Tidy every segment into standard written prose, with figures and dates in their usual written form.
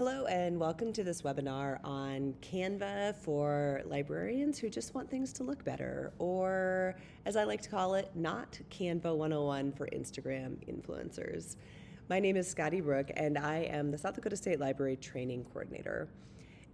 Hello and welcome to this webinar on Canva for librarians who just want things to look better, or as I like to call it, not Canva 101 for Instagram influencers. My name is scottie.bruch and I am the South Dakota State Library Training Coordinator.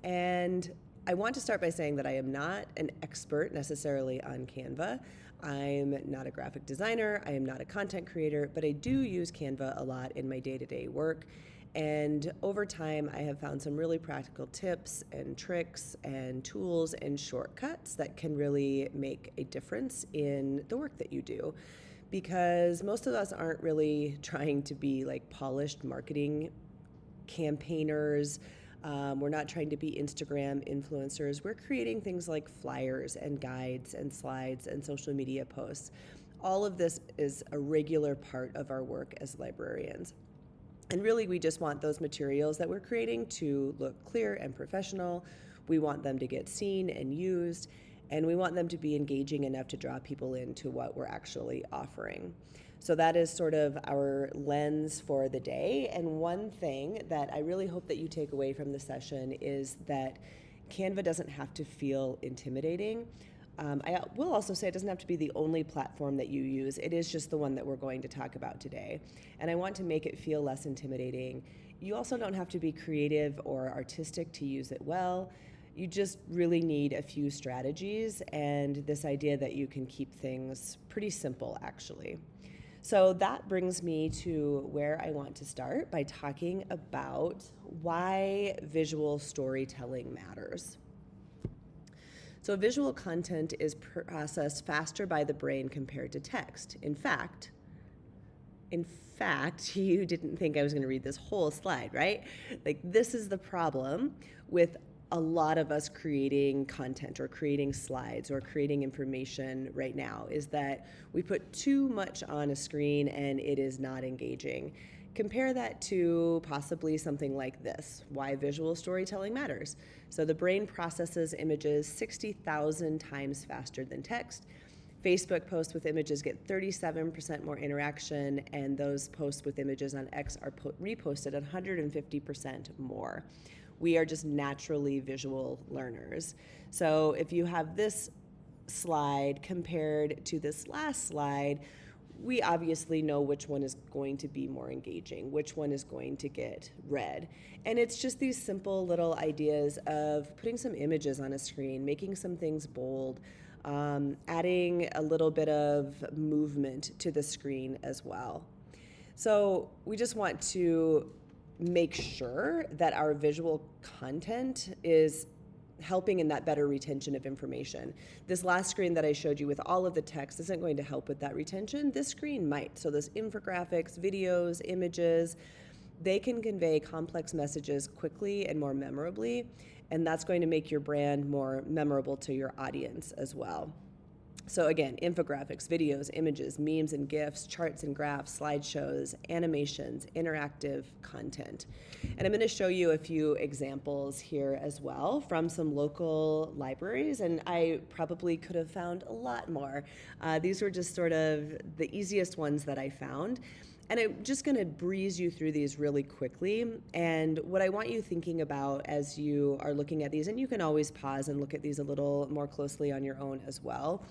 And I want to start by saying that I am not an expert necessarily on Canva. I'm not a graphic designer, I am not a content creator, but I do use Canva a lot in my day-to-day work. And over time, I have found some really practical tips and tricks and tools and shortcuts that can really make a difference in the work that you do. Because most of us aren't really trying to be like polished marketing campaigners. We're not trying to be Instagram influencers. We're creating things like flyers and guides and slides and social media posts. All of this is a regular part of our work as librarians. And really, we just want those materials that we're creating to look clear and professional. We want them to get seen and used, and we want them to be engaging enough to draw people into what we're actually offering. So that is sort of our lens for the day. And one thing that I really hope that you take away from the session is that Canva doesn't have to feel intimidating. I will also say it doesn't have to be the only platform that you use. It is just the one that we're going to talk about today. And I want to make it feel less intimidating. You also don't have to be creative or artistic to use it well. You just really need a few strategies and this idea that you can keep things pretty simple, actually. So that brings me to where I want to start by talking about why visual storytelling matters. So visual content is processed faster by the brain compared to text. In fact, you didn't think I was going to read this whole slide, right? Like, this is the problem with a lot of us creating content or creating slides or creating information right now, is that we put too much on a screen and it is not engaging. Compare that to possibly something like this, why visual storytelling matters. So the brain processes images 60,000 times faster than text. Facebook posts with images get 37% more interaction, and those posts with images on X are reposted 150% more. We are just naturally visual learners. So if you have this slide compared to this last slide, we obviously know which one is going to be more engaging, which one is going to get read. And it's just these simple little ideas of putting some images on a screen, making some things bold, adding a little bit of movement to the screen as well. So we just want to make sure that our visual content is helping in that better retention of information. This last screen that I showed you with all of the text isn't going to help with that retention. This screen might. So those infographics, videos, images, they can convey complex messages quickly and more memorably, and that's going to make your brand more memorable to your audience as well. So again, infographics, videos, images, memes and GIFs, charts and graphs, slideshows, animations, interactive content. And I'm going to show you a few examples here as well from some local libraries, and I probably could have found a lot more. These were just sort of the easiest ones that I found. And I'm just going to breeze you through these really quickly. And what I want you thinking about as you are looking at these, and you can always pause and look at these a little more closely on your own as well,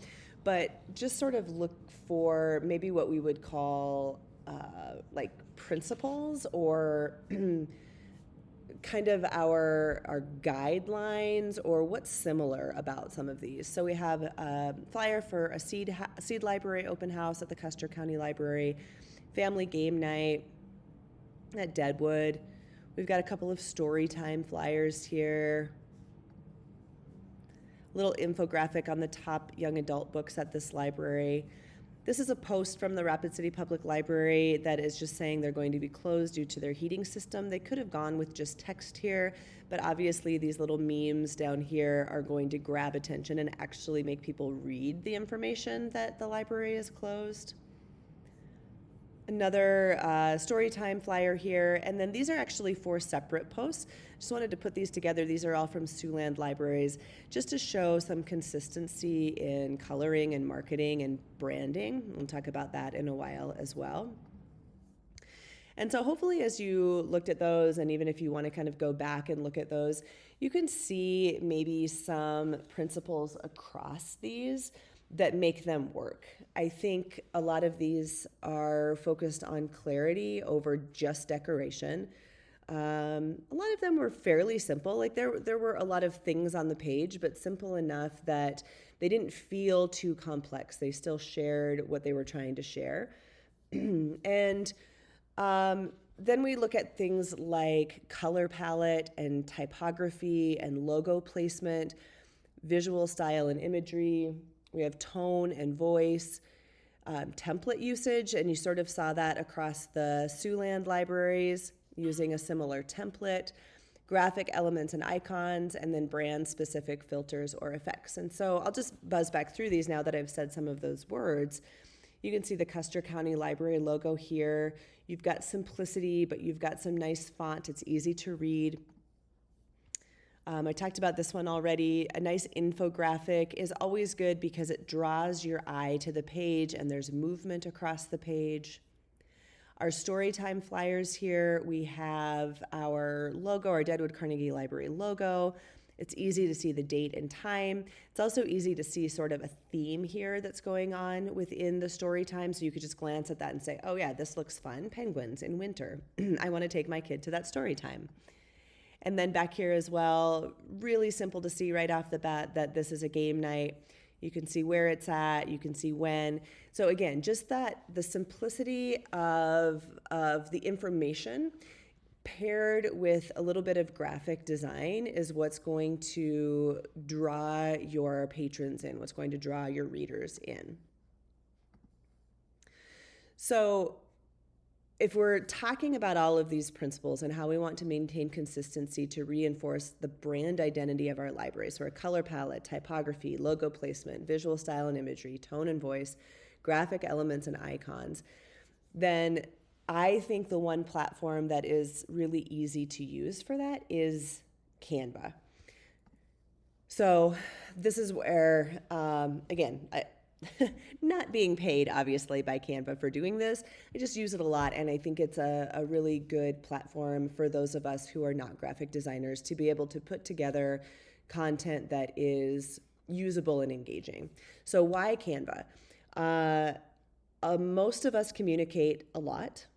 but just sort of look for maybe what we would call like principles or kind of our guidelines or what's similar about some of these. So we have a flyer for a seed library open house at the Custer County Library, family game night at Deadwood. We've got a couple of story time flyers here. Little infographic on the top young adult books at this library. This is a post from the Rapid City Public Library that is just saying they're going to be closed due to their heating system. They could have gone with just text here, but obviously these little memes down here are going to grab attention and actually make people read the information that the library is closed. Another storytime flyer here, and then these are actually 4 separate posts. Just wanted to put these together. These are all from Siouxland Libraries, just to show some consistency in coloring and marketing and branding. We'll talk about that in a while as well. And so hopefully as you looked at those, and even if you want to kind of go back and look at those, you can see maybe some principles across these that make them work. I think a lot of these are focused on clarity over just decoration. A lot of them were fairly simple. Like there were a lot of things on the page, but simple enough that they didn't feel too complex. They still shared what they were trying to share. And then we look at things like color palette and typography and logo placement, visual style and imagery. We have tone and voice, template usage, and you sort of saw that across the Siouxland libraries using a similar template, graphic elements and icons, and then brand-specific filters or effects. And so I'll just buzz back through these now that I've said some of those words. You can see the Custer County Library logo here. You've got simplicity, but you've got some nice font. It's easy to read. I talked about this one already. A nice infographic is always good because it draws your eye to the page and there's movement across the page. Our Storytime flyers here, we have our logo, our Deadwood Carnegie Library logo. It's easy to see the date and time. It's also easy to see sort of a theme here that's going on within the Storytime. So you could just glance at that and say, oh yeah, this looks fun. Penguins in winter. I want to take my kid to that Storytime. And then back here as well, really simple to see right off the bat that this is a game night. You can see where it's at, you can see when. So again, just that the simplicity of the information paired with a little bit of graphic design is what's going to draw your patrons in, what's going to draw your readers in. So if we're talking about all of these principles and how we want to maintain consistency to reinforce the brand identity of our library, so our color palette, typography, logo placement, visual style and imagery, tone and voice, graphic elements and icons, then I think the one platform that is really easy to use for that is Canva. So this is where, again, not being paid, obviously, by Canva for doing this. I just use it a lot, and I think it's a really good platform for those of us who are not graphic designers to be able to put together content that is usable and engaging. So why Canva? Most of us communicate a lot.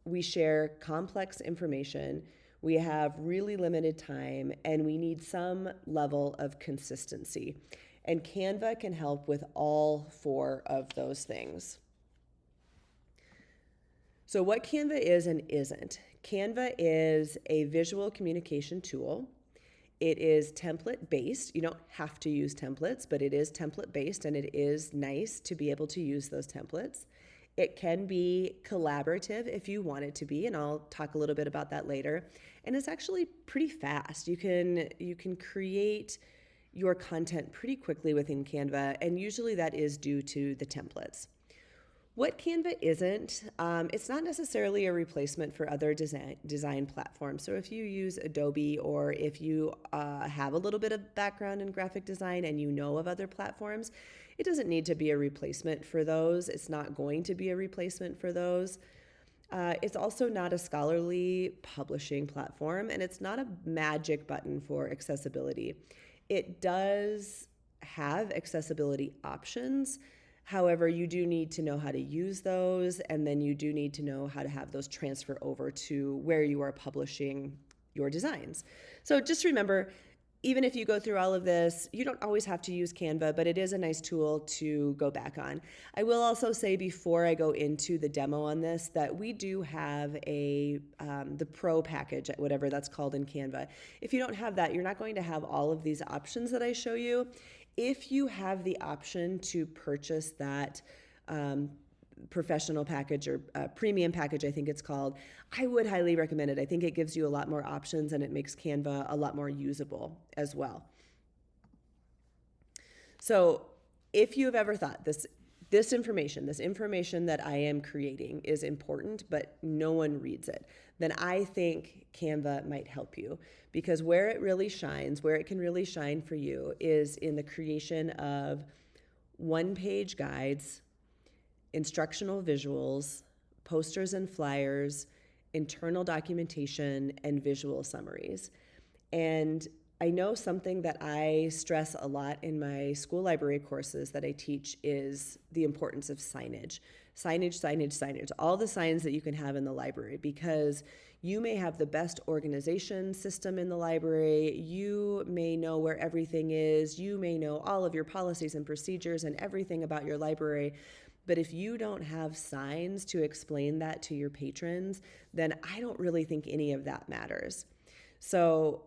We share complex information. We have really limited time, and we need some level of consistency. And Canva can help with all four of those things. So what Canva is and isn't. Canva is a visual communication tool. It is template-based. You don't have to use templates, but it is template-based, and it is nice to be able to use those templates. It can be collaborative if you want it to be, and I'll talk a little bit about that later. And it's actually pretty fast. You can create your content pretty quickly within Canva, and usually that is due to the templates. What Canva isn't, it's not necessarily a replacement for other design platforms. So if you use Adobe, or if you have a little bit of background in graphic design and you know of other platforms, it doesn't need to be a replacement for those. It's not going to be a replacement for those. It's also not a scholarly publishing platform, and it's not a magic button for accessibility. It does have accessibility options. However, you do need to know how to use those, and then you do need to know how to have those transfer over to where you are publishing your designs. So just remember, even if you go through all of this, you don't always have to use Canva, but it is a nice tool to go back on. I will also say before I go into the demo on this that we do have the Pro package, whatever that's called in Canva. If you don't have that, you're not going to have all of these options that I show you. If you have the option to purchase that professional package, or premium package, I think it's called, I would highly recommend it. I think it gives you a lot more options, and it makes Canva a lot more usable as well. So if you have ever thought this information that I am creating is important, but no one reads it, then I think Canva might help you, because where it really shines, where it can really shine for you, is in the creation of one-page guides, instructional visuals, posters and flyers, internal documentation, and visual summaries. And I know something that I stress a lot in my school library courses that I teach is the importance of signage. Signage, signage, signage, all the signs that you can have in the library, because you may have the best organization system in the library. You may know where everything is. You may know all of your policies and procedures and everything about your library. But if you don't have signs to explain that to your patrons, then I don't really think any of that matters. So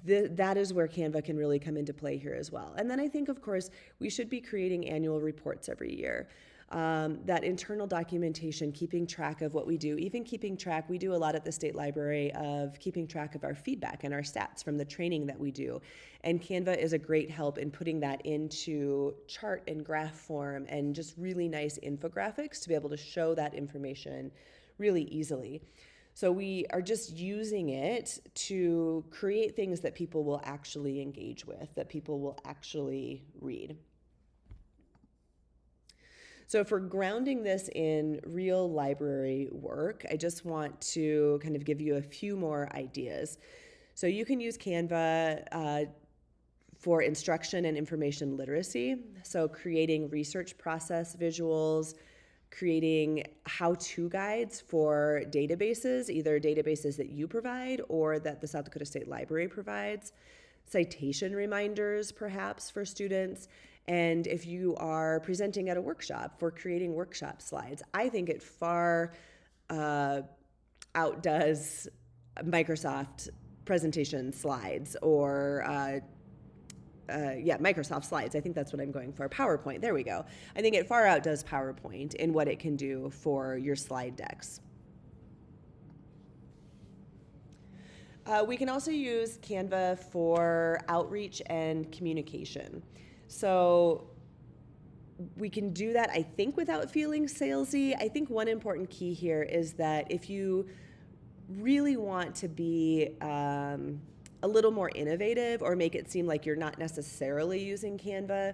that is where Canva can really come into play here as well. And then I think, of course, we should be creating annual reports every year. That internal documentation, keeping track of what we do, even keeping track, we do a lot at the State Library of keeping track of our feedback and our stats from the training that we do. And Canva is a great help in putting that into chart and graph form and just really nice infographics to be able to show that information really easily. So we are just using it to create things that people will actually engage with, that people will actually read. So for grounding this in real library work, I just want to kind of give you a few more ideas. So you can use Canva for instruction and information literacy. So creating research process visuals, creating how-to guides for databases, either databases that you provide or that the South Dakota State Library provides, citation reminders perhaps for students, and if you are presenting at a workshop, for creating workshop slides. I think it far outdoes Microsoft presentation slides or Microsoft Slides. I think that's what I'm going for. PowerPoint, there we go. I think it far outdoes PowerPoint in what it can do for your slide decks. We can also use Canva for outreach and communication. So we can do that, I think, without feeling salesy. I think one important key here is that if you really want to be a little more innovative or make it seem like you're not necessarily using Canva,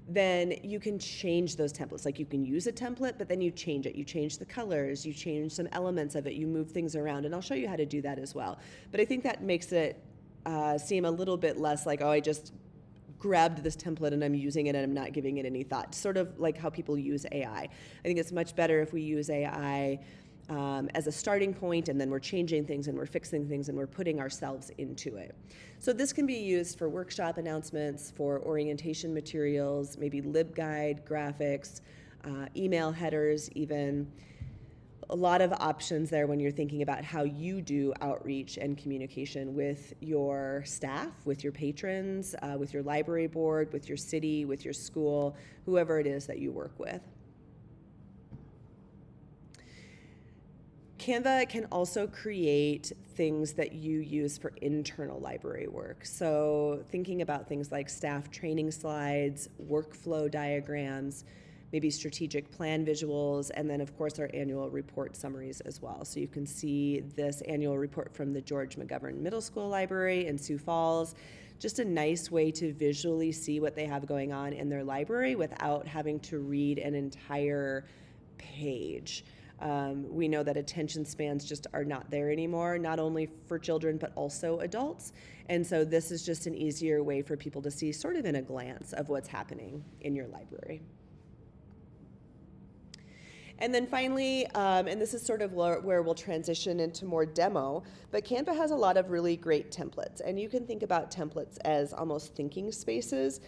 then you can change those templates. Like you can use a template, but then you change it. You change the colors, you change some elements of it, you move things around, and I'll show you how to do that as well. But I think that makes it seem a little bit less like, oh, I just grabbed this template and I'm using it and I'm not giving it any thought. Sort of like how people use AI. I think it's much better if we use AI as a starting point, and then we're changing things and we're fixing things and we're putting ourselves into it. So this can be used for workshop announcements, for orientation materials, maybe LibGuide, graphics, email headers even. A lot of options there when you're thinking about how you do outreach and communication with your staff, with your patrons, with your library board, with your city, with your school, whoever it is that you work with. Canva can also create things that you use for internal library work. So thinking about things like staff training slides, workflow diagrams, maybe strategic plan visuals, and then of course our annual report summaries as well. So you can see this annual report from the George McGovern Middle School Library in Sioux Falls. Just a nice way to visually see what they have going on in their library without having to read an entire page. We know that attention spans just are not there anymore, not only for children, but also adults. And so this is just an easier way for people to see sort of in a glance of what's happening in your library. And then finally, and this is sort of where we'll transition into more demo, but Canva has a lot of really great templates. And you can think about templates as almost thinking spaces.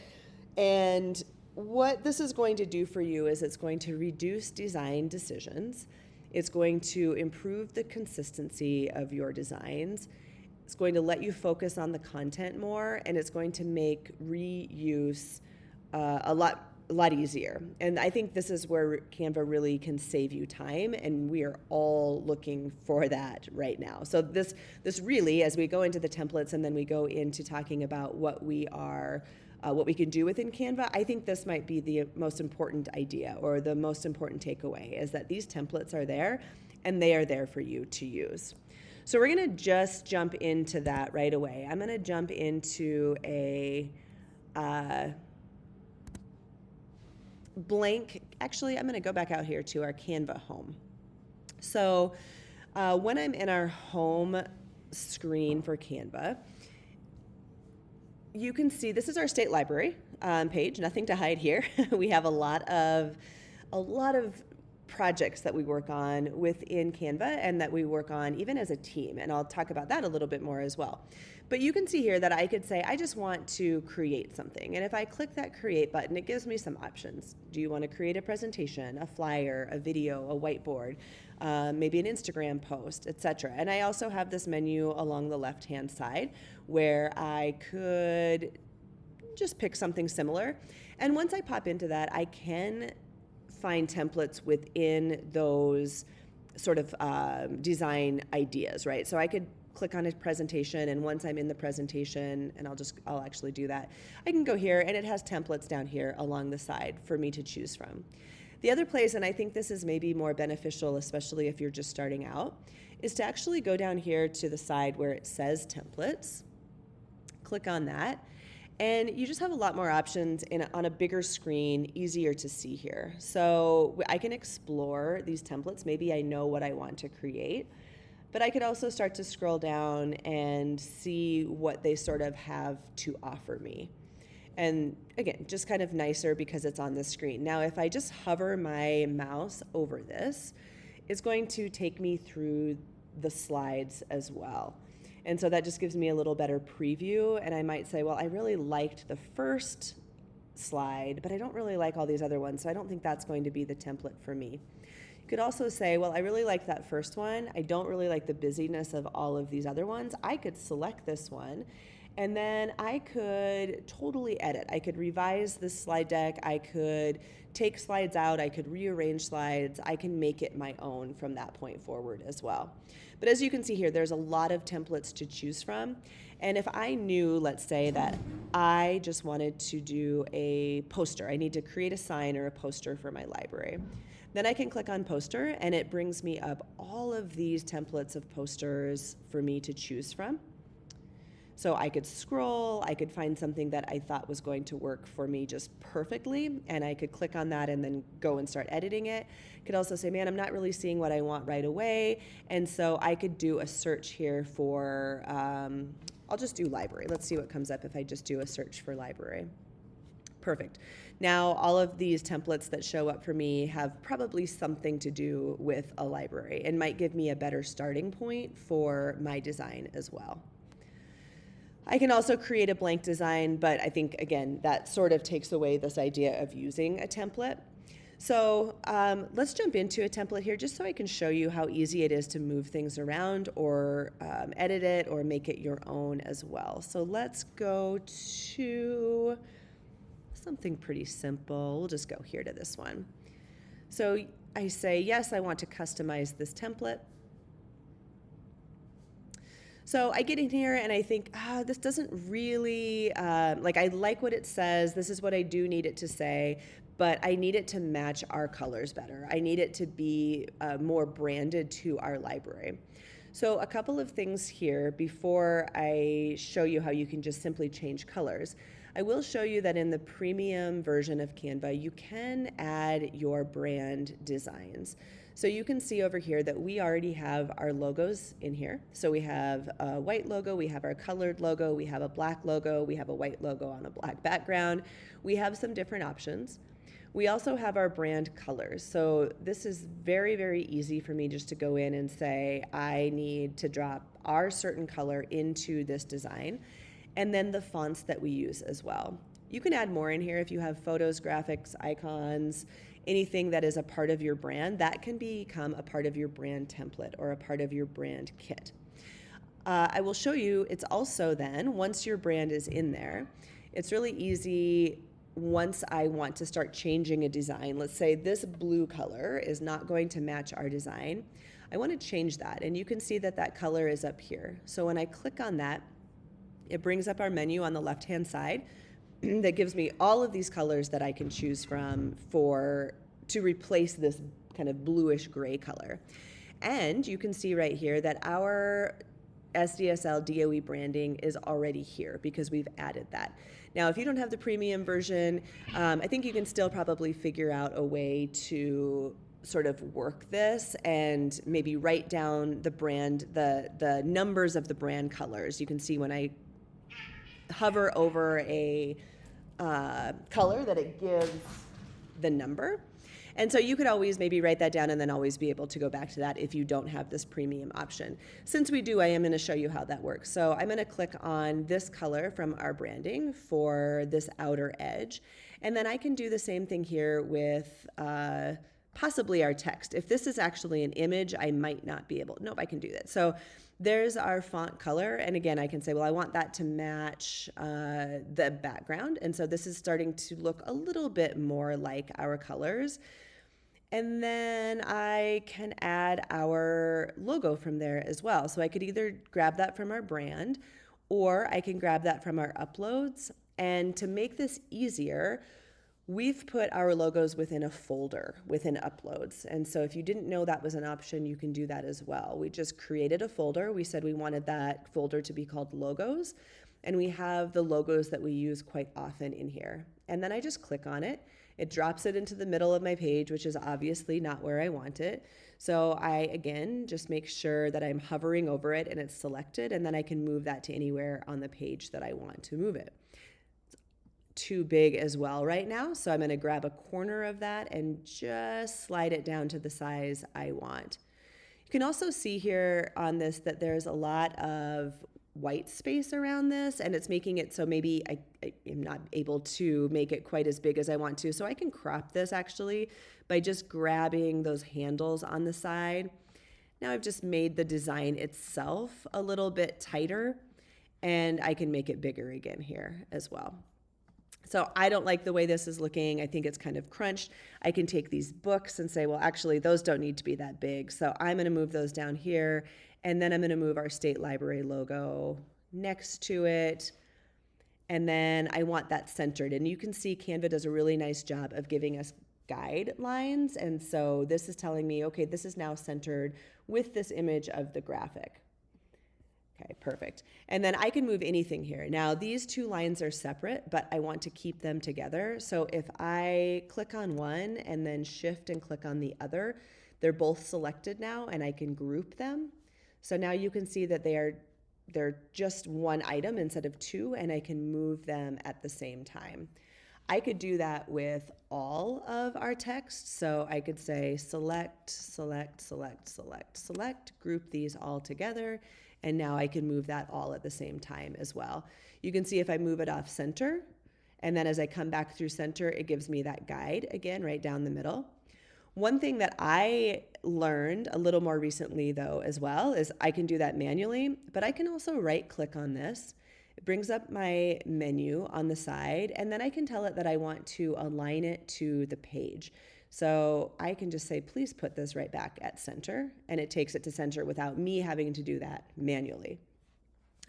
And what this is going to do for you is it's going to reduce design decisions. It's going to improve the consistency of your designs. It's going to let you focus on the content more, and it's going to make reuse a lot easier. And I think this is where Canva really can save you time, and we are all looking for that right now. So this really, as we go into the templates and then we go into talking about what we can do within Canva, I think this might be the most important idea or the most important takeaway, is that these templates are there and they are there for you to use. So we're gonna just jump into that right away. I'm gonna jump into a blank, actually I'm gonna go back out here to our Canva home. So When I'm in our home screen for Canva, you can see this is our state library page. Nothing to hide here. We have a lot of projects that we work on within Canva and that we work on even as a team. And I'll talk about that a little bit more as well. But you can see here that I could say, I just want to create something. And if I click that create button, it gives me some options. Do you want to create a presentation, a flyer, a video, a whiteboard, maybe an Instagram post, etc. And I also have this menu along the left-hand side where I could just pick something similar. And once I pop into that, I can find templates within those sort of design ideas, right? So I could click on a presentation, and once I'm in the presentation, and I'll actually do that, I can go here and it has templates down here along the side for me to choose from. The other place, and I think this is maybe more beneficial, especially if you're just starting out, is to actually go down here to the side where it says templates, click on that, and you just have a lot more options on a bigger screen, easier to see here. So I can explore these templates. Maybe I know what I want to create, but I could also start to scroll down and see what they sort of have to offer me. And again, just kind of nicer because it's on the screen. Now, if I just hover my mouse over this, it's going to take me through the slides as well. And so that just gives me a little better preview. And I might say, well, I really liked the first slide, but I don't really like all these other ones. So I don't think that's going to be the template for me. You could also say, well, I really like that first one. I don't really like the busyness of all of these other ones. I could select this one. And then I could totally edit. I could revise this slide deck. I could take slides out. I could rearrange slides. I can make it my own from that point forward as well. But as you can see here, there's a lot of templates to choose from. And if I knew, let's say, that I just wanted to do a poster, I need to create a sign or a poster for my library, then I can click on poster and it brings me up all of these templates of posters for me to choose from. So I could scroll, I could find something that I thought was going to work for me just perfectly, and I could click on that and then go and start editing it. Could also say, man, I'm not really seeing what I want right away, and so I could do a search here for, I'll just do library. Let's see what comes up if I just do a search for library. Perfect. Now, all of these templates that show up for me have probably something to do with a library and might give me a better starting point for my design as well. I can also create a blank design, but I think, again, that sort of takes away this idea of using a template. So let's jump into a template here just so I can show you how easy it is to move things around or edit it or make it your own as well. So let's go to something pretty simple. We'll just go here to this one. So I say, yes, I want to customize this template. So I get in here and I think, this doesn't really, I like what it says. This is what I do need it to say, but I need it to match our colors better. I need it to be more branded to our library. So a couple of things here before I show you how you can just simply change colors. I will show you that in the premium version of Canva, you can add your brand designs. So you can see over here that we already have our logos in here. So we have a white logo, we have our colored logo, we have a black logo, we have a white logo on a black background. We have some different options. We also have our brand colors. So this is very, very easy for me just to go in and say, I need to drop our certain color into this design, and then the fonts that we use as well. You can add more in here if you have photos, graphics, icons, anything that is a part of your brand, that can become a part of your brand template or a part of your brand kit. I will show you, it's also then, once your brand is in there, it's really easy once I want to start changing a design. Let's say this blue color is not going to match our design. I want to change that, and you can see that that color is up here. So when I click on that, it brings up our menu on the left-hand side that gives me all of these colors that I can choose from to replace this kind of bluish gray color. And you can see right here that our SDSL DOE branding is already here because we've added that. Now, if you don't have the premium version, I think you can still probably figure out a way to sort of work this and maybe write down the brand, the numbers of the brand colors. You can see when I hover over a color that it gives the number. And so you could always maybe write that down and then always be able to go back to that if you don't have this premium option. Since we do, I am going to show you how that works. So I'm going to click on this color from our branding for this outer edge. And then I can do the same thing here with possibly our text. If this is actually an image, I might not be able, nope, I can do that. So there's our font color. And again, I can say, well, I want that to match the background. And so this is starting to look a little bit more like our colors. And then I can add our logo from there as well. So I could either grab that from our brand, or I can grab that from our uploads. And to make this easier, we've put our logos within a folder within uploads. And so if you didn't know that was an option, you can do that as well. We just created a folder. We said we wanted that folder to be called logos. And we have the logos that we use quite often in here. And then I just click on it. It drops it into the middle of my page, which is obviously not where I want it. So I, again, just make sure that I'm hovering over it and it's selected, and then I can move that to anywhere on the page that I want to move it. It's too big as well right now, so I'm going to grab a corner of that and just slide it down to the size I want. You can also see here on this that there's a lot of white space around this, and it's making it so maybe I am not able to make it quite as big as I want to. So I can crop this actually by just grabbing those handles on the side. Now I've just made the design itself a little bit tighter, and I can make it bigger again here as well. So I don't like the way this is looking. I think it's kind of crunched. I can take these books and say, well, actually, those don't need to be that big. So I'm going to move those down here. And then I'm going to move our state library logo next to it. And then I want that centered. And you can see Canva does a really nice job of giving us guidelines. And so this is telling me, okay, this is now centered with this image of the graphic. Okay, perfect. And then I can move anything here. Now, these two lines are separate, but I want to keep them together. So if I click on one and then shift and click on the other, they're both selected now, and I can group them. So now you can see that they're just one item instead of two, and I can move them at the same time. I could do that with all of our text. So I could say select, select, select, select, select, group these all together, and now I can move that all at the same time as well. You can see if I move it off center, and then as I come back through center, it gives me that guide again right down the middle. One thing that I learned a little more recently, though, as well, is I can do that manually, but I can also right-click on this. It brings up my menu on the side, and then I can tell it that I want to align it to the page. So I can just say, please put this right back at center, and it takes it to center without me having to do that manually.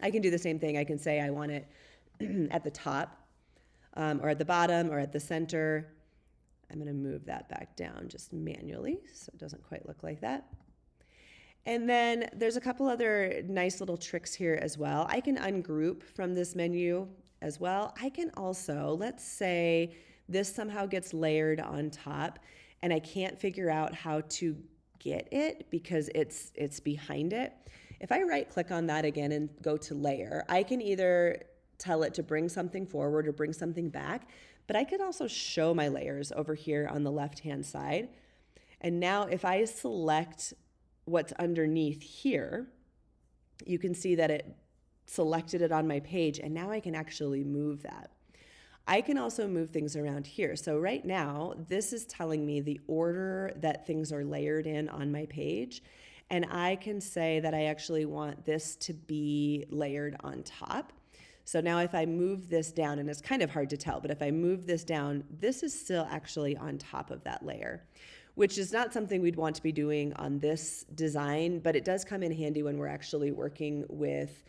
I can do the same thing. I can say I want it at the top, or at the bottom, or at the center. I'm going to move that back down just manually so it doesn't quite look like that. And then there's a couple other nice little tricks here as well. I can ungroup from this menu as well. I can also, let's say this somehow gets layered on top and I can't figure out how to get it because it's behind it. If I right click on that again and go to layer, I can either tell it to bring something forward or bring something back. But I could also show my layers over here on the left-hand side. And now if I select what's underneath here, you can see that it selected it on my page, and now I can actually move that. I can also move things around here. So right now, this is telling me the order that things are layered in on my page. And I can say that I actually want this to be layered on top. So now if I move this down, and it's kind of hard to tell, but if I move this down, this is still actually on top of that layer, which is not something we'd want to be doing on this design, but it does come in handy when we're actually working with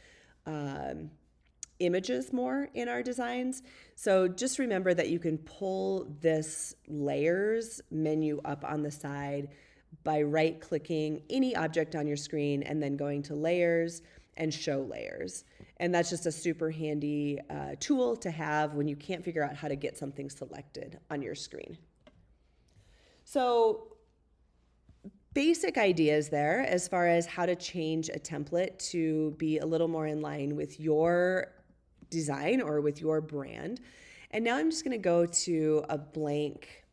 images more in our designs. So just remember that you can pull this layers menu up on the side by right-clicking any object on your screen and then going to layers and show layers. And that's just a super handy tool to have when you can't figure out how to get something selected on your screen. So basic ideas there as far as how to change a template to be a little more in line with your design or with your brand. And now I'm just going to go to a blank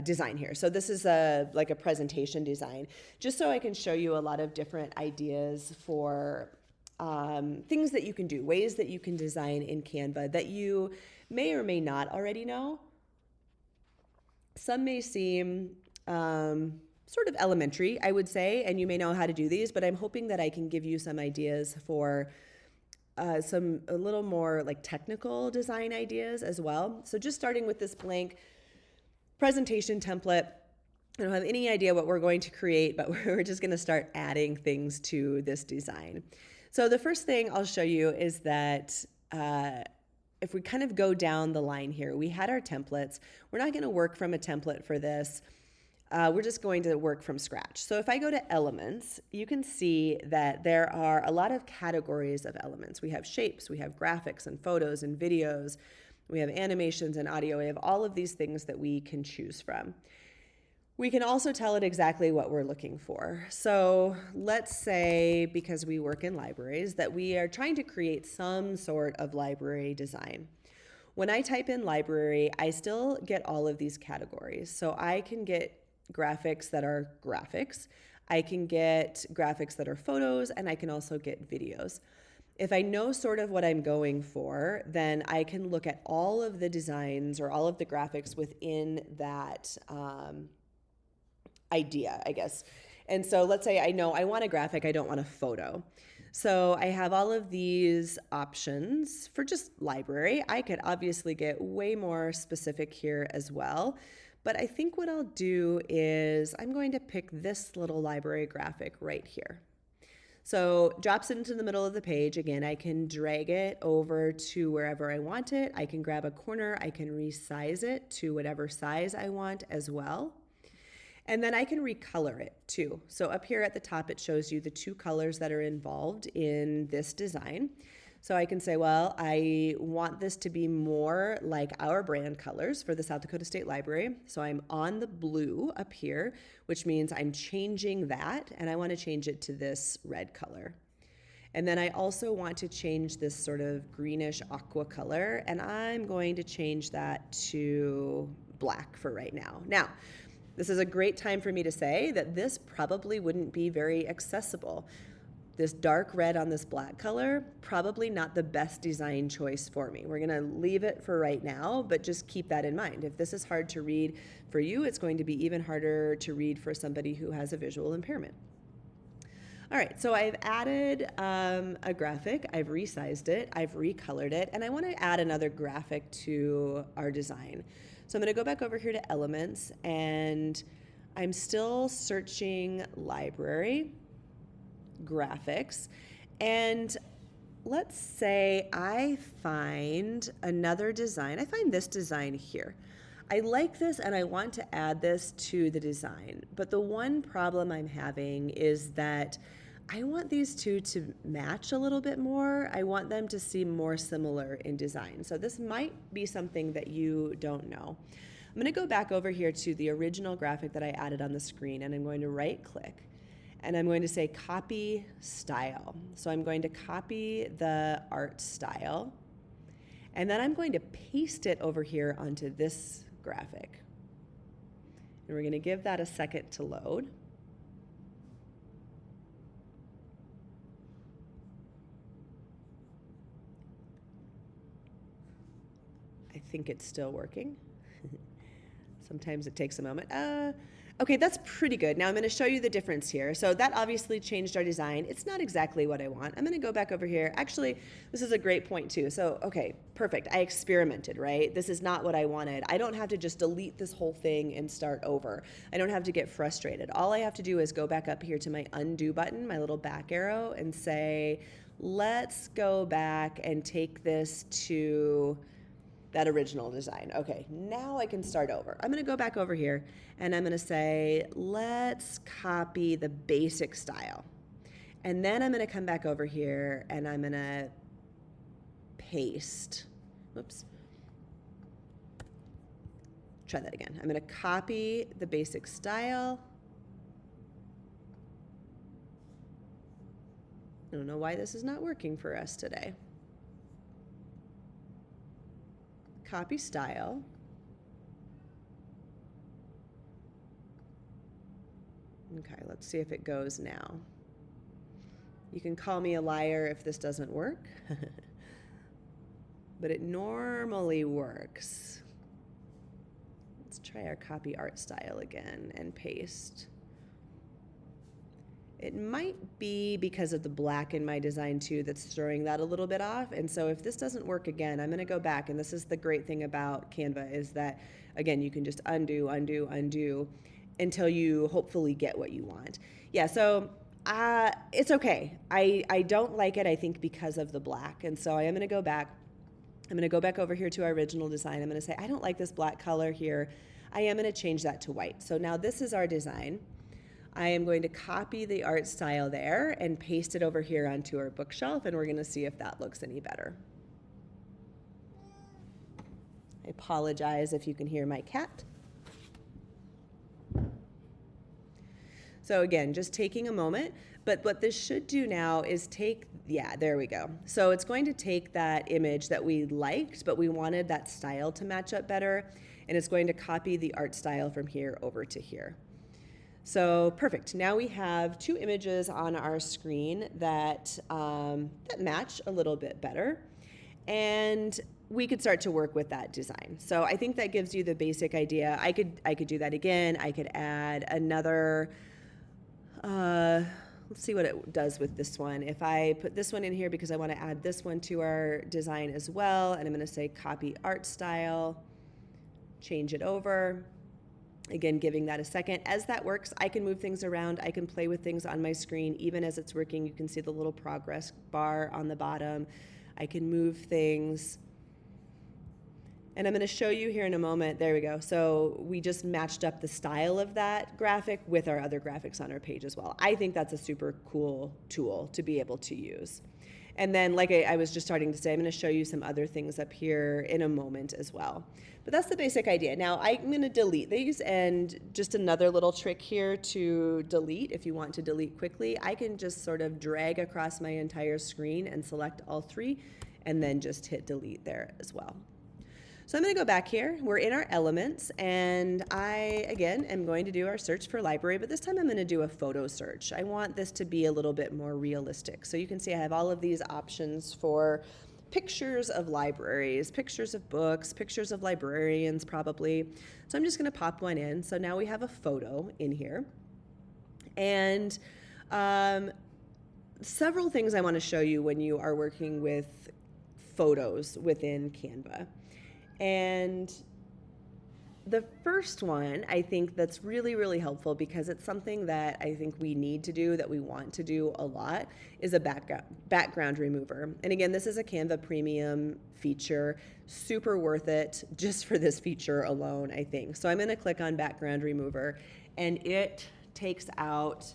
design here. So this is like a presentation design, just so I can show you a lot of different ideas for things that you can do, ways that you can design in Canva that you may or may not already know. Some may seem sort of elementary, I would say, and you may know how to do these, but I'm hoping that I can give you some ideas for a little more like technical design ideas as well. So just starting with this blank presentation template, I don't have any idea what we're going to create, but we're just going to start adding things to this design. So the first thing I'll show you is that if we kind of go down the line here, we had our templates. We're not going to work from a template for this. We're just going to work from scratch. So if I go to elements, you can see that there are a lot of categories of elements. We have shapes, we have graphics and photos and videos, we have animations and audio. We have all of these things that we can choose from. We can also tell it exactly what we're looking for. So let's say, because we work in libraries, that we are trying to create some sort of library design. When I type in library, I still get all of these categories. So I can get graphics that are graphics, I can get graphics that are photos, and I can also get videos. If I know sort of what I'm going for, then I can look at all of the designs or all of the graphics within that idea, I guess. And so let's say I know I want a graphic, I don't want a photo. So I have all of these options for just library. I could obviously get way more specific here as well. But I think what I'll do is I'm going to pick this little library graphic right here. So drops it into the middle of the page. Again, I can drag it over to wherever I want it. I can grab a corner. I can resize it to whatever size I want as well. And then I can recolor it too. So up here at the top, it shows you the two colors that are involved in this design. So I can say, well, I want this to be more like our brand colors for the South Dakota State Library. So I'm on the blue up here, which means I'm changing that, and I want to change it to this red color. And then I also want to change this sort of greenish aqua color, and I'm going to change that to black for right now. Now, this is a great time for me to say that this probably wouldn't be very accessible. This dark red on this black color, probably not the best design choice for me. We're gonna leave it for right now, but just keep that in mind. If this is hard to read for you, it's going to be even harder to read for somebody who has a visual impairment. All right, so I've added a graphic, I've resized it, I've recolored it, and I wanna add another graphic to our design. So I'm gonna go back over here to elements, and I'm still searching library, graphics, and let's say I find another design. I find this design here. I like this and I want to add this to the design, but the one problem I'm having is that I want these two to match a little bit more. I want them to seem more similar in design. So this might be something that you don't know. I'm going to go back over here to the original graphic that I added on the screen, and I'm going to right click. And I'm going to say copy style. So I'm going to copy the art style, and then I'm going to paste it over here onto this graphic. And we're going to give that a second to load. I think it's still working. Sometimes it takes a moment. Okay, that's pretty good. Now I'm going to show you the difference here. So that obviously changed our design. It's not exactly what I want. I'm going to go back over here. Actually, this is a great point too. So, okay, perfect. I experimented, right? This is not what I wanted. I don't have to just delete this whole thing and start over. I don't have to get frustrated. All I have to do is go back up here to my undo button, my little back arrow, and say, let's go back and take this to that original design. Okay, now I can start over. I'm going to go back over here and I'm going to say, let's copy the basic style. And then I'm going to come back over here and I'm going to paste. Whoops. Try that again. I'm going to copy the basic style I don't know why this is not working for us today. Copy style. Okay, let's see if it goes now. You can call me a liar if this doesn't work, but it normally works. Let's try our copy art style again and paste. It might be because of the black in my design too that's throwing that a little bit off. And so if this doesn't work again, I'm gonna go back, and this is the great thing about Canva is that, again, you can just undo, undo, undo until you hopefully get what you want. Yeah, so it's okay. I don't like it, I think, because of the black. And so I am gonna go back. I'm gonna go back over here to our original design. I'm gonna say, I don't like this black color here. I am gonna change that to white. So now this is our design. I am going to copy the art style there and paste it over here onto our bookshelf, and we're going to see if that looks any better. I apologize if you can hear my cat. So again, just taking a moment, but what this should do now is take, yeah, there we go. So it's going to take that image that we liked, but we wanted that style to match up better, and it's going to copy the art style from here over to here. So perfect. Now we have two images on our screen that that match a little bit better, and we could start to work with that design. So I think that gives you the basic idea. I could do that again. I could add another. Let's see what it does with this one. If I put this one in here because I want to add this one to our design as well, and I'm going to say copy art style, change it over. Again, giving that a second. As that works, I can move things around. I can play with things on my screen. Even as it's working, you can see the little progress bar on the bottom. I can move things. And I'm going to show you here in a moment. There we go. So we just matched up the style of that graphic with our other graphics on our page as well. I think that's a super cool tool to be able to use. And then, like I was just starting to say, I'm going to show you some other things up here in a moment as well. But that's the basic idea. Now I'm going to delete these, and just another little trick here to delete, if you want to delete quickly, I can just sort of drag across my entire screen and select all three, and then just hit delete there as well. So I'm going to go back here. We're in our elements, and I, again, am going to do our search for library, but this time I'm going to do a photo search. I want this to be a little bit more realistic. So you can see I have all of these options for pictures of libraries, pictures of books, pictures of librarians probably. So I'm just going to pop one in. So now we have a photo in here. And several things I want to show you when you are working with photos within Canva. And the first one, I think that's really, really helpful because it's something that I think we need to do, that we want to do a lot, is a background remover. And again, this is a Canva premium feature, super worth it just for this feature alone, I think. So I'm going to click on background remover, and it takes out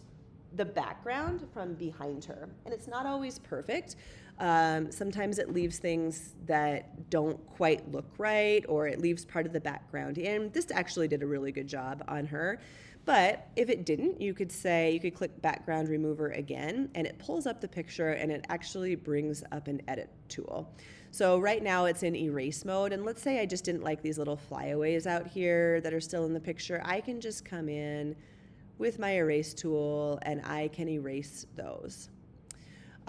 the background from behind her. And it's not always perfect. Sometimes it leaves things that don't quite look right, or it leaves part of the background in. This actually did a really good job on her. But if it didn't, you could click background remover again, and it pulls up the picture, and it actually brings up an edit tool. So right now it's in erase mode, and let's say I just didn't like these little flyaways out here that are still in the picture. I can just come in with my erase tool, and I can erase those.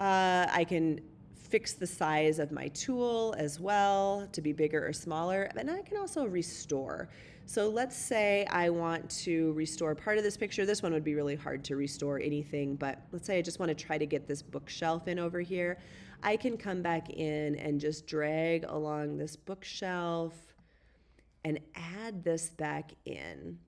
I can fix the size of my tool as well to be bigger or smaller, and I can also restore. So let's say I want to restore part of this picture. This one would be really hard to restore anything, but let's say I just want to try to get this bookshelf in over here. I can come back in and just drag along this bookshelf and add this back in.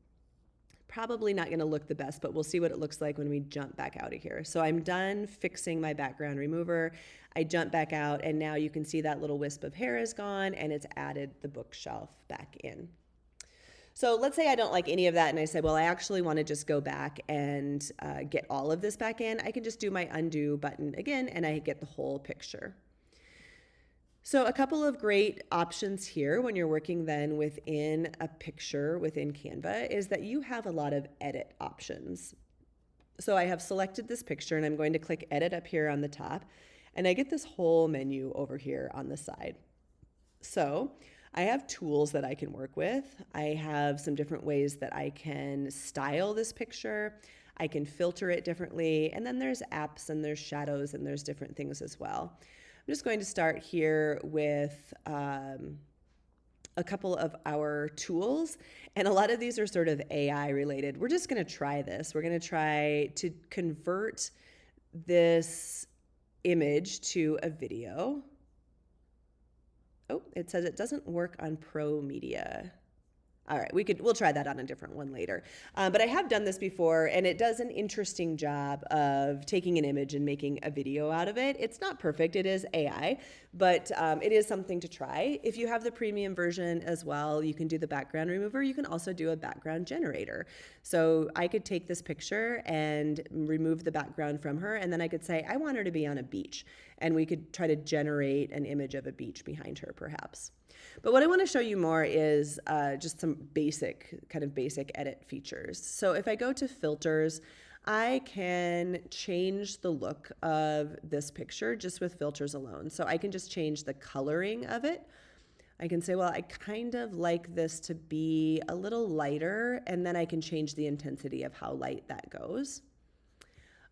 Probably not going to look the best, but we'll see what it looks like when we jump back out of here. So I'm done fixing my background remover. I jump back out, and now you can see that little wisp of hair is gone, and it's added the bookshelf back in. So let's say I don't like any of that, and I say, well, I actually want to just go back and get all of this back in. I can just do my undo button again, and I get the whole picture. So a couple of great options here when you're working then within a picture within Canva is that you have a lot of edit options. So I have selected this picture and I'm going to click edit up here on the top, and I get this whole menu over here on the side. So I have tools that I can work with. I have some different ways that I can style this picture. I can filter it differently. And then there's apps and there's shadows and there's different things as well. I'm just going to start here with a couple of our tools. And a lot of these are sort of AI related. We're just going to try this. We're going to try to convert this image to a video. Oh, it says it doesn't work on Pro Media. All right, we'll try that on a different one later. But I have done this before, and it does an interesting job of taking an image and making a video out of it. It's not perfect, it is AI, but it is something to try. If you have the premium version as well, you can do the background remover. You can also do a background generator. So I could take this picture and remove the background from her, and then I could say, I want her to be on a beach. And we could try to generate an image of a beach behind her, perhaps. But what I want to show you more is just some basic edit features. So if I go to filters, I can change the look of this picture just with filters alone. So I can just change the coloring of it. I can say, well, I kind of like this to be a little lighter, and then I can change the intensity of how light that goes.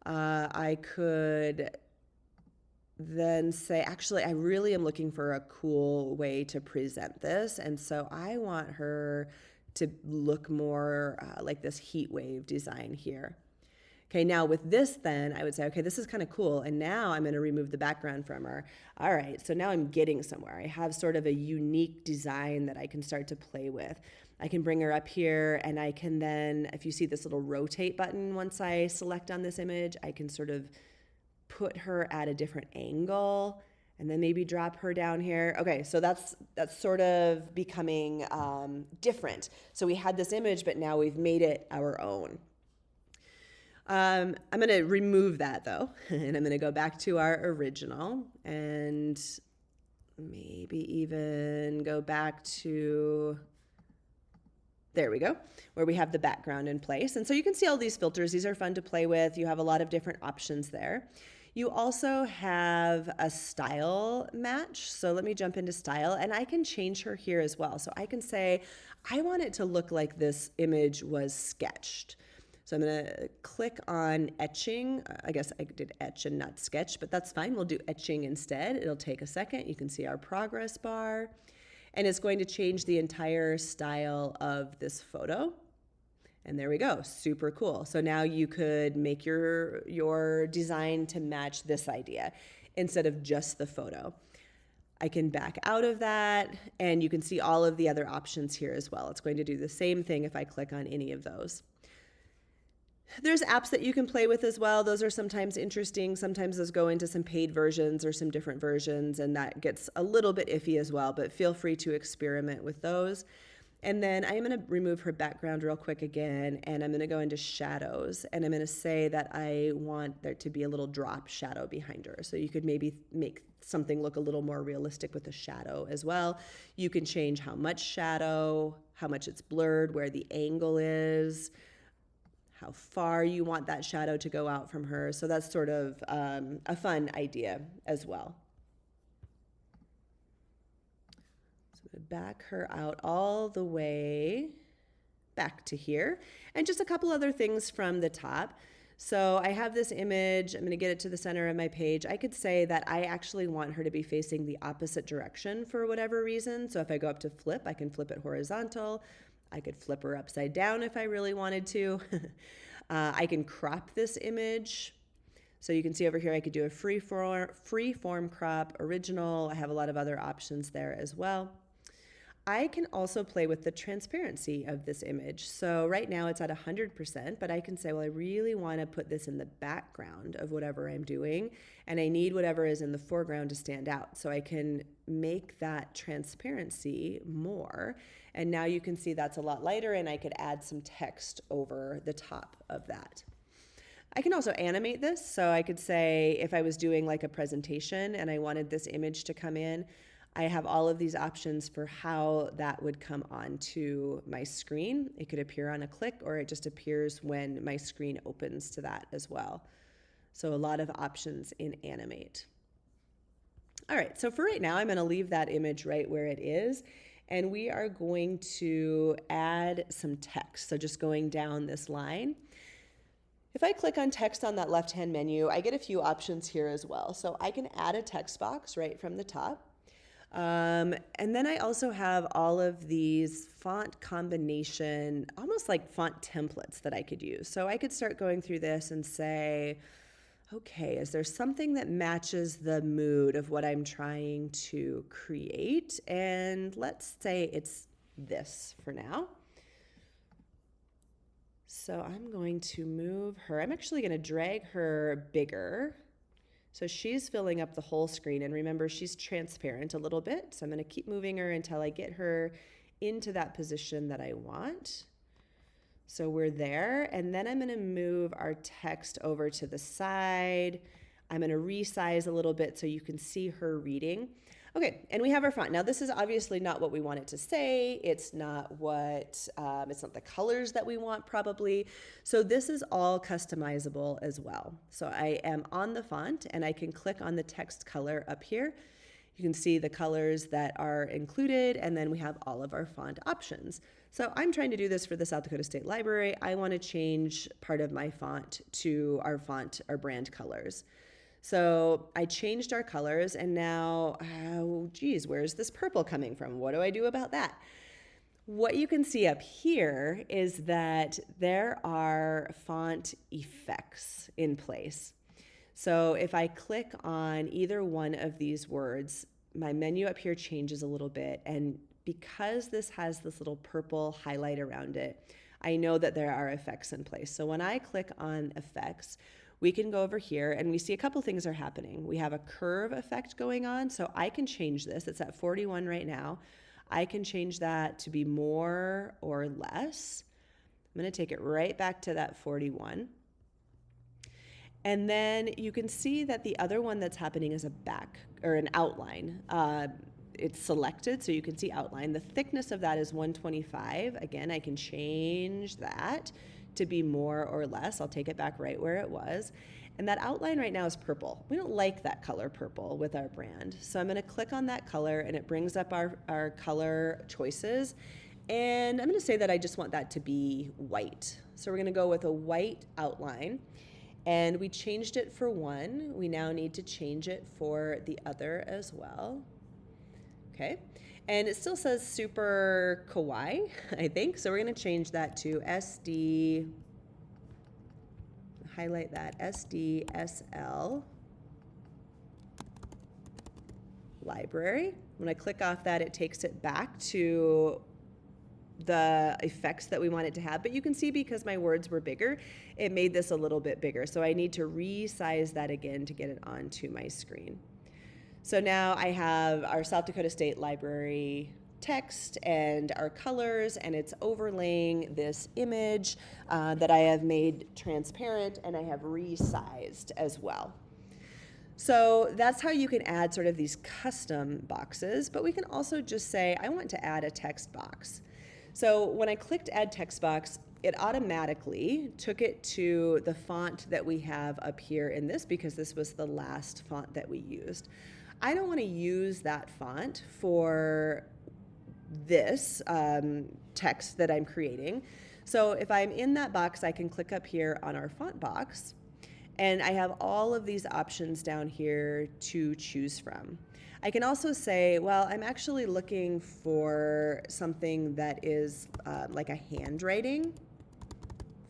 I could then say, actually, I really am looking for a cool way to present this. And so I want her to look more like this heat wave design here. Okay, now with this then, I would say, okay, this is kind of cool. And now I'm going to remove the background from her. All right, so now I'm getting somewhere. I have sort of a unique design that I can start to play with. I can bring her up here, and I can then, if you see this little rotate button, once I select on this image, I can sort of put her at a different angle and then maybe drop her down here. Okay, so that's sort of becoming different. So we had this image, but now we've made it our own. I'm going to remove that though, and I'm going to go back to our original and maybe even go back to, there we go, where we have the background in place. And so you can see all these filters. These are fun to play with. You have a lot of different options there. You also have a style match. So let me jump into style, and I can change her here as well. So I can say, I want it to look like this image was sketched. So I'm going to click on etching. I guess I did etch and not sketch, but that's fine. We'll do etching instead. It'll take a second. You can see our progress bar, and it's going to change the entire style of this photo. And there we go, super cool. So now you could make your design to match this idea instead of just the photo. I can back out of that, and you can see all of the other options here as well. It's going to do the same thing if I click on any of those. There's apps that you can play with as well. Those are sometimes interesting. Sometimes those go into some paid versions or some different versions, and that gets a little bit iffy as well, but feel free to experiment with those. And then I'm going to remove her background real quick again, and I'm going to go into shadows, and I'm going to say that I want there to be a little drop shadow behind her. So you could maybe make something look a little more realistic with the shadow as well. You can change how much shadow, how much it's blurred, where the angle is, how far you want that shadow to go out from her. So that's sort of a fun idea as well. Back her out all the way back to here, and just a couple other things from the top. So I have this image. I'm going to get it to the center of my page. I could say that I actually want her to be facing the opposite direction for whatever reason. So if I go up to flip, I can flip it horizontal. I could flip her upside down if I really wanted to. I can crop this image. So you can see over here, I could do a free form crop, original. I have a lot of other options there as well. I can also play with the transparency of this image. So right now it's at 100%, but I can say, well, I really want to put this in the background of whatever I'm doing, and I need whatever is in the foreground to stand out. So I can make that transparency more, and now you can see that's a lot lighter, and I could add some text over the top of that. I can also animate this. So I could say if I was doing like a presentation and I wanted this image to come in, I have all of these options for how that would come onto my screen. It could appear on a click, or it just appears when my screen opens to that as well. So a lot of options in Animate. All right, so for right now, I'm going to leave that image right where it is, and we are going to add some text. So just going down this line. If I click on text on that left-hand menu, I get a few options here as well. So I can add a text box right from the top. And then I also have all of these font combination, almost like font templates that I could use. So I could start going through this and say, okay, is there something that matches the mood of what I'm trying to create? And let's say it's this for now. So I'm going to move her. I'm actually going to drag her bigger. So she's filling up the whole screen. And remember, she's transparent a little bit. So I'm going to keep moving her until I get her into that position that I want. So we're there. And then I'm going to move our text over to the side. I'm going to resize a little bit so you can see her reading. Okay, and we have our font. Now this is obviously not what we want it to say. It's not what, it's not the colors that we want probably. So this is all customizable as well. So I am on the font and I can click on the text color up here. You can see the colors that are included, and then we have all of our font options. So I'm trying to do this for the South Dakota State Library. I want to change part of my font to our brand colors. So I changed our colors, and now, oh geez, where's this purple coming from? What do I do about that? What you can see up here is that there are font effects in place. So if I click on either one of these words, my menu up here changes a little bit, and because this has this little purple highlight around it, I know that there are effects in place. So when I click on effects, we can go over here and we see a couple things are happening. We have a curve effect going on, so I can change this. It's at 41 right now. I can change that to be more or less. I'm going to take it right back to that 41. And then you can see that the other one that's happening is an outline. It's selected, so you can see outline. The thickness of that is 125. Again, I can change that to be more or less. I'll take it back right where it was. And that outline right now is purple. We don't like that color purple with our brand. So I'm going to click on that color, and it brings up our color choices. And I'm going to say that I just want that to be white. So we're going to go with a white outline. And we changed it for one. We now need to change it for the other as well. Okay. And it still says super kawaii, I think. So we're going to change that to SD, highlight that, SDSL library. When I click off that, it takes it back to the effects that we want it to have. But you can see because my words were bigger, it made this a little bit bigger. So I need to resize that again to get it onto my screen. So now I have our South Dakota State Library text and our colors, and it's overlaying this image that I have made transparent, and I have resized as well. So that's how you can add sort of these custom boxes, but we can also just say, I want to add a text box. So when I clicked Add Text Box, it automatically took it to the font that we have up here in this, because this was the last font that we used. I don't want to use that font for this text that I'm creating. So if I'm in that box, I can click up here on our font box, and I have all of these options down here to choose from. I can also say, well, I'm actually looking for something that is like a handwriting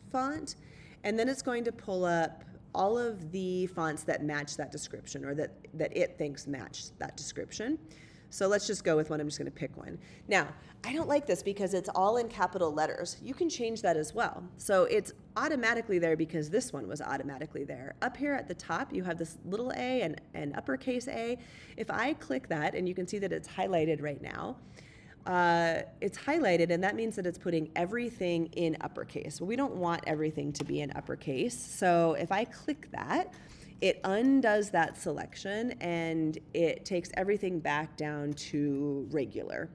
font, and then it's going to pull up all of the fonts that match that description, or that it thinks match that description. So let's just go with one. I'm just going to pick one. Now, I don't like this because it's all in capital letters. You can change that as well. So it's automatically there because this one was automatically there. Up here at the top, you have this little a and uppercase A. If I click that, and you can see that it's highlighted right now, it's highlighted, and that means that it's putting everything in uppercase. Well, we don't want everything to be in uppercase. So if I click that, it undoes that selection and it takes everything back down to regular.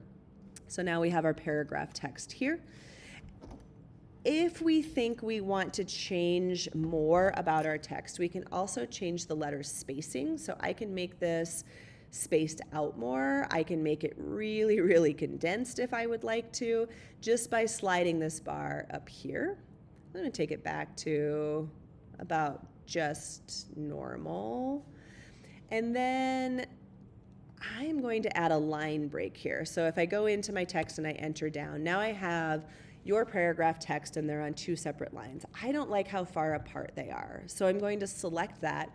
So now we have our paragraph text here. If we think we want to change more about our text, we can also change the letter spacing. So I can make this spaced out more. I can make it really, really condensed if I would like to, just by sliding this bar up here. I'm going to take it back to about just normal. And then I'm going to add a line break here. So if I go into my text and I enter down, now I have your paragraph text and they're on two separate lines. I don't like how far apart they are. So I'm going to select that.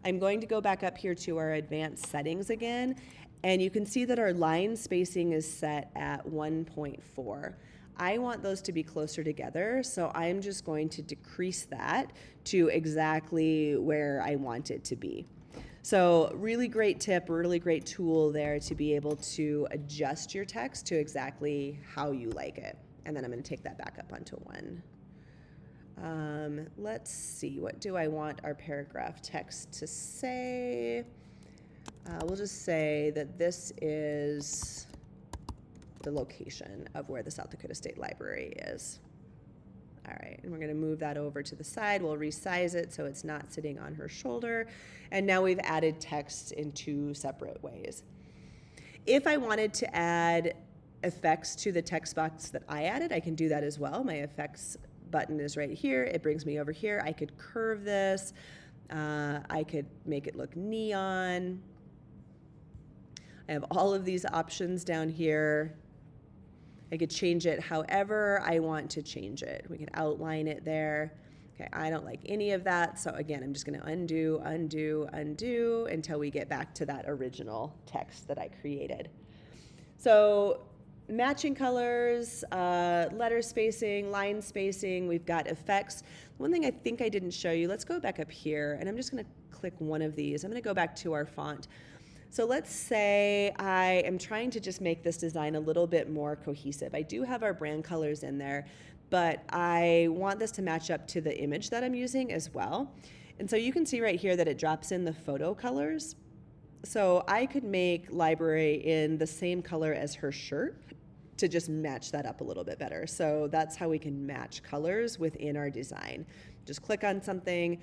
I'm going to go back up here to our advanced settings again, and you can see that our line spacing is set at 1.4. I want those to be closer together, so I'm just going to decrease that to exactly where I want it to be. So really great tip, really great tool there to be able to adjust your text to exactly how you like it. And then I'm going to take that back up onto 1. Let's see, what do I want our paragraph text to say? We'll just say that this is the location of where the South Dakota State Library is. All right, and we're going to move that over to the side. We'll resize it so it's not sitting on her shoulder. And now we've added text in two separate ways. If I wanted to add effects to the text box that I added, I can do that as well. My effects button is right here. It brings me over here. I could curve this. I could make it look neon. I have all of these options down here. I could change it however I want to change it. We could outline it there. Okay, I don't like any of that. So again, I'm just going to undo, undo, undo until we get back to that original text that I created. So matching colors, letter spacing, line spacing, we've got effects. One thing I think I didn't show you, let's go back up here, and I'm just going to click one of these. I'm going to go back to our font. So let's say I am trying to just make this design a little bit more cohesive. I do have our brand colors in there, but I want this to match up to the image that I'm using as well. And so you can see right here that it drops in the photo colors. So I could make library in the same color as her shirt to just match that up a little bit better. So that's how we can match colors within our design. Just click on something,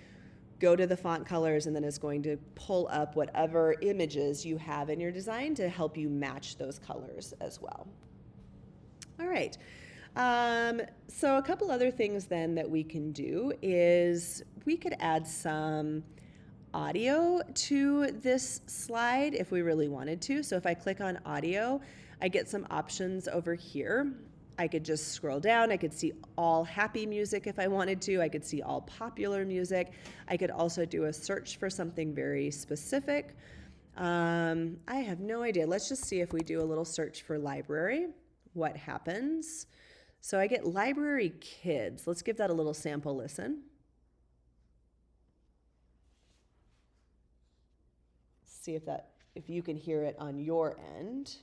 go to the font colors, and then it's going to pull up whatever images you have in your design to help you match those colors as well. All right. So a couple other things then that we can do is we could add some audio to this slide if we really wanted to. So if I click on audio, I get some options over here. I could just scroll down. I could see all happy music if I wanted to. I could see all popular music. I could also do a search for something very specific. I have no idea. Let's just see if we do a little search for library, what happens. So I get library kids. Let's give that a little sample listen. See if you can hear it on your end.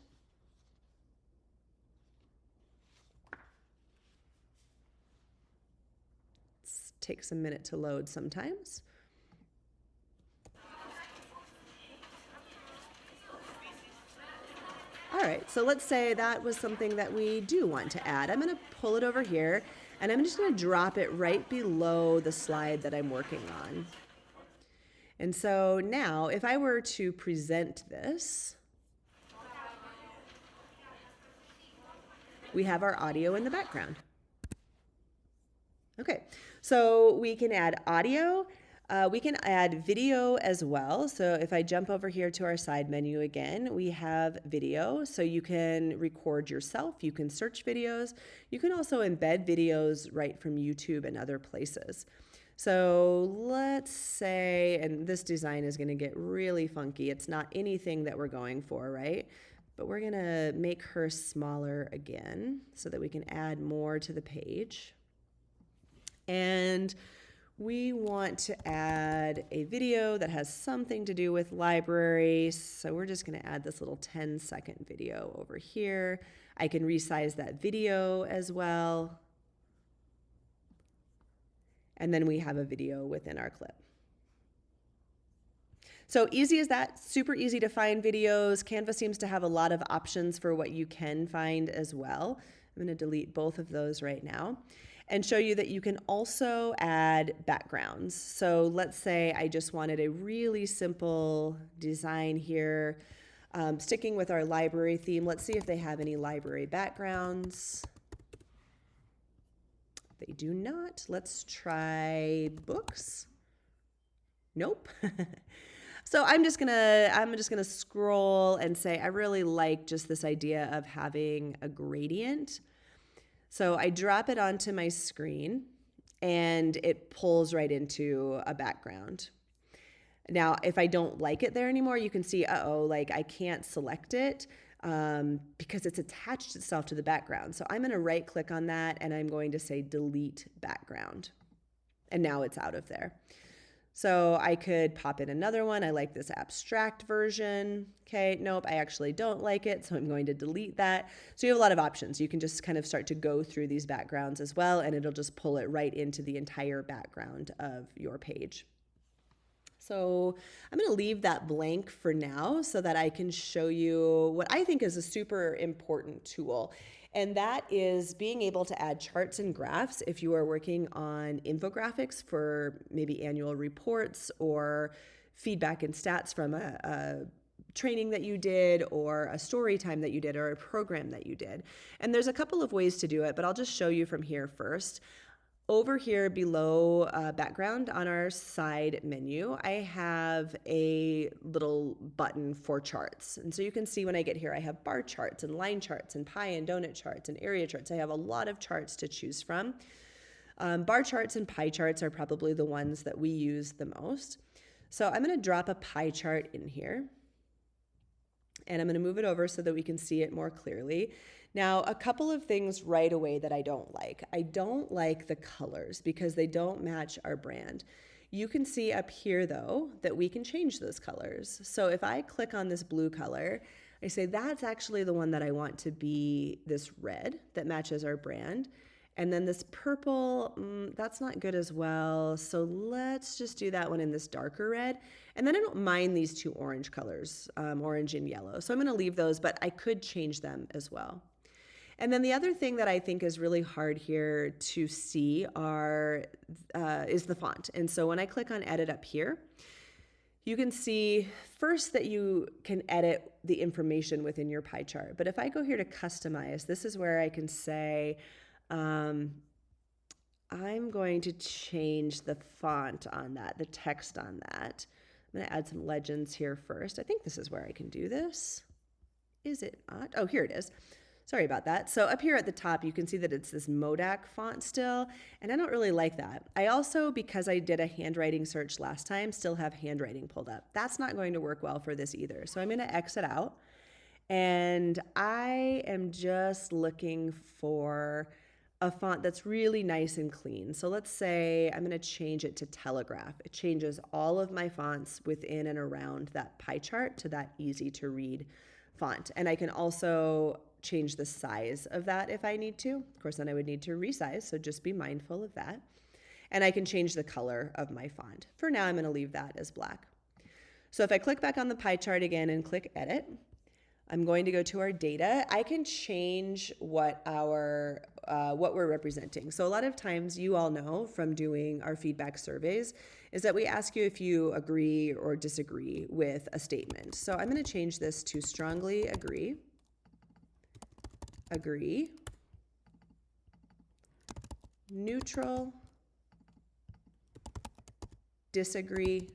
It takes a minute to load sometimes. All right, so let's say that was something that we do want to add. I'm going to pull it over here, and I'm just going to drop it right below the slide that I'm working on. And so now, if I were to present this, we have our audio in the background. Okay, so we can add audio. We can add video as well. So if I jump over here to our side menu again, we have video. So you can record yourself. You can search videos. You can also embed videos right from YouTube and other places. So let's say, and this design is going to get really funky. It's not anything that we're going for, right? But we're going to make her smaller again so that we can add more to the page. And we want to add a video that has something to do with libraries. So we're just going to add this little 10-second video over here. I can resize that video as well. And then we have a video within our clip. So easy as that, super easy to find videos. Canva seems to have a lot of options for what you can find as well. I'm going to delete both of those right now and show you that you can also add backgrounds. So let's say I just wanted a really simple design here. Sticking with our library theme, let's see if they have any library backgrounds. They do not. Let's try books. Nope. So I'm just gonna scroll and say I really like just this idea of having a gradient. So I drop it onto my screen and it pulls right into a background. Now, if I don't like it there anymore, you can see, like I can't select it because it's attached itself to the background. So I'm gonna right click on that and I'm going to say delete background. And now it's out of there. So I could pop in another one. I like this abstract version. Okay, nope, I actually don't like it, so I'm going to delete that. So you have a lot of options. You can just kind of start to go through these backgrounds as well, and it'll just pull it right into the entire background of your page. So I'm going to leave that blank for now so that I can show you what I think is a super important tool. And that is being able to add charts and graphs if you are working on infographics for maybe annual reports or feedback and stats from a training that you did or a story time that you did or a program that you did. And there's a couple of ways to do it, but I'll just show you from here first. Over here below background on our side menu, I have a little button for charts. And so you can see when I get here, I have bar charts and line charts and pie and donut charts and area charts. I have a lot of charts to choose from. Bar charts and pie charts are probably the ones that we use the most. So I'm going to drop a pie chart in here. And I'm going to move it over so that we can see it more clearly. Now, a couple of things right away that I don't like. I don't like the colors because they don't match our brand. You can see up here, though, that we can change those colors. So if I click on this blue color, I say that's actually the one that I want to be this red that matches our brand. And then this purple, that's not good as well. So let's just do that one in this darker red. And then I don't mind these two orange colors, orange and yellow. So I'm going to leave those, but I could change them as well. And then the other thing that I think is really hard here to see is the font. And so when I click on edit up here, you can see first that you can edit the information within your pie chart. But if I go here to customize, this is where I can say, I'm going to change the font on that, the text on that. I'm going to add some legends here first. I think this is where I can do this. Is it not? Oh, here it is. Sorry about that. So up here at the top, you can see that it's this Modak font still, and I don't really like that. I also, because I did a handwriting search last time, still have handwriting pulled up. That's not going to work well for this either. So I'm going to exit out, and I am just looking for a font that's really nice and clean. So let's say I'm going to change it to Telegraph. It changes all of my fonts within and around that pie chart to that easy to read font. And I can also change the size of that if I need to. Of course, then I would need to resize, so just be mindful of that. And I can change the color of my font. For now, I'm going to leave that as black. So if I click back on the pie chart again and click edit, I'm going to go to our data. I can change what we're representing. So a lot of times, you all know from doing our feedback surveys, is that we ask you if you agree or disagree with a statement. So I'm going to change this to strongly agree, neutral, disagree,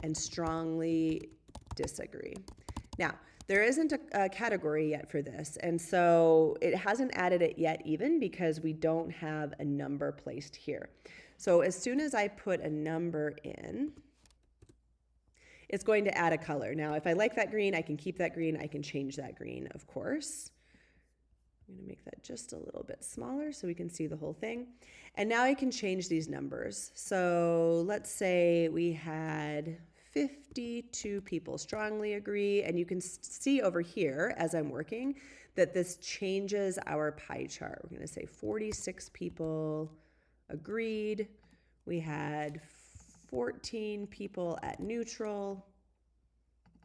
and strongly disagree. Now, there isn't a category yet for this, and so it hasn't added it yet even because we don't have a number placed here. So as soon as I put a number in, it's going to add a color. Now, if I like that green, I can keep that green. I can change that green, of course. I'm going to make that just a little bit smaller so we can see the whole thing. And now I can change these numbers. So let's say we had 52 people strongly agree, and you can see over here as I'm working that this changes our pie chart. We're going to say 46 people agreed. We had 14 people at neutral.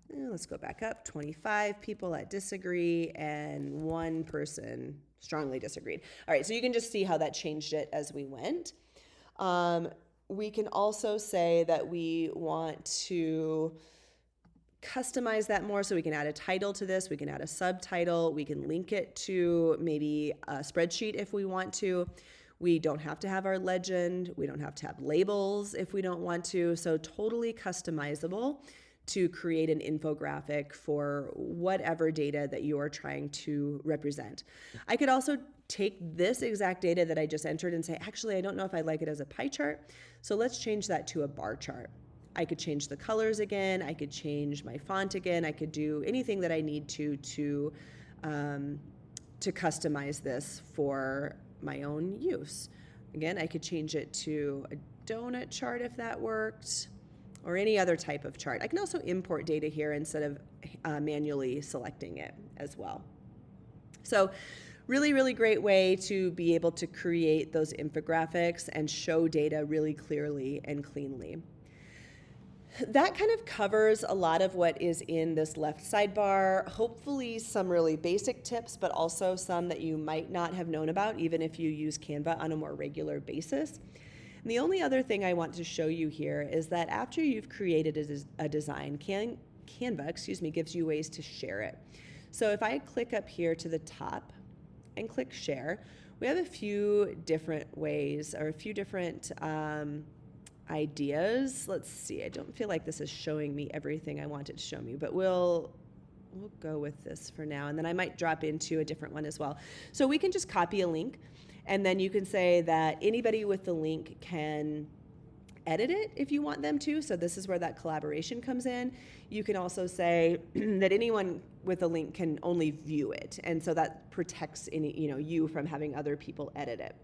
Let's go back up, 25 people at disagree, and 1 person strongly disagreed. All right, so you can just see how that changed it as we went. We can also say that we want to customize that more, so we can add a title to this, we can add a subtitle, we can link it to maybe a spreadsheet if we want to. We don't have to have our legend, we don't have to have labels if we don't want to, so totally customizable to create an infographic for whatever data that you are trying to represent. I could also take this exact data that I just entered and say, actually, I don't know if I like it as a pie chart, so let's change that to a bar chart. I could change the colors again, I could change my font again, I could do anything that I need to customize this for my own use. Again, I could change it to a donut chart if that worked, or any other type of chart. I can also import data here instead of manually selecting it as well. So really, really great way to be able to create those infographics and show data really clearly and cleanly. That kind of covers a lot of what is in this left sidebar. Hopefully some really basic tips, but also some that you might not have known about, even if you use Canva on a more regular basis. And the only other thing I want to show you here is that after you've created a design, Canva, gives you ways to share it. So if I click up here to the top and click share, we have a few different ways, or a few different ideas. Let's see, I don't feel like this is showing me everything I want it to show me, but we'll go with this for now, and then I might drop into a different one as well. So we can just copy a link, and then you can say that anybody with the link can edit it if you want them to. So this is where that collaboration comes in. You can also say that anyone with a link can only view it, and so that protects you from having other people edit it.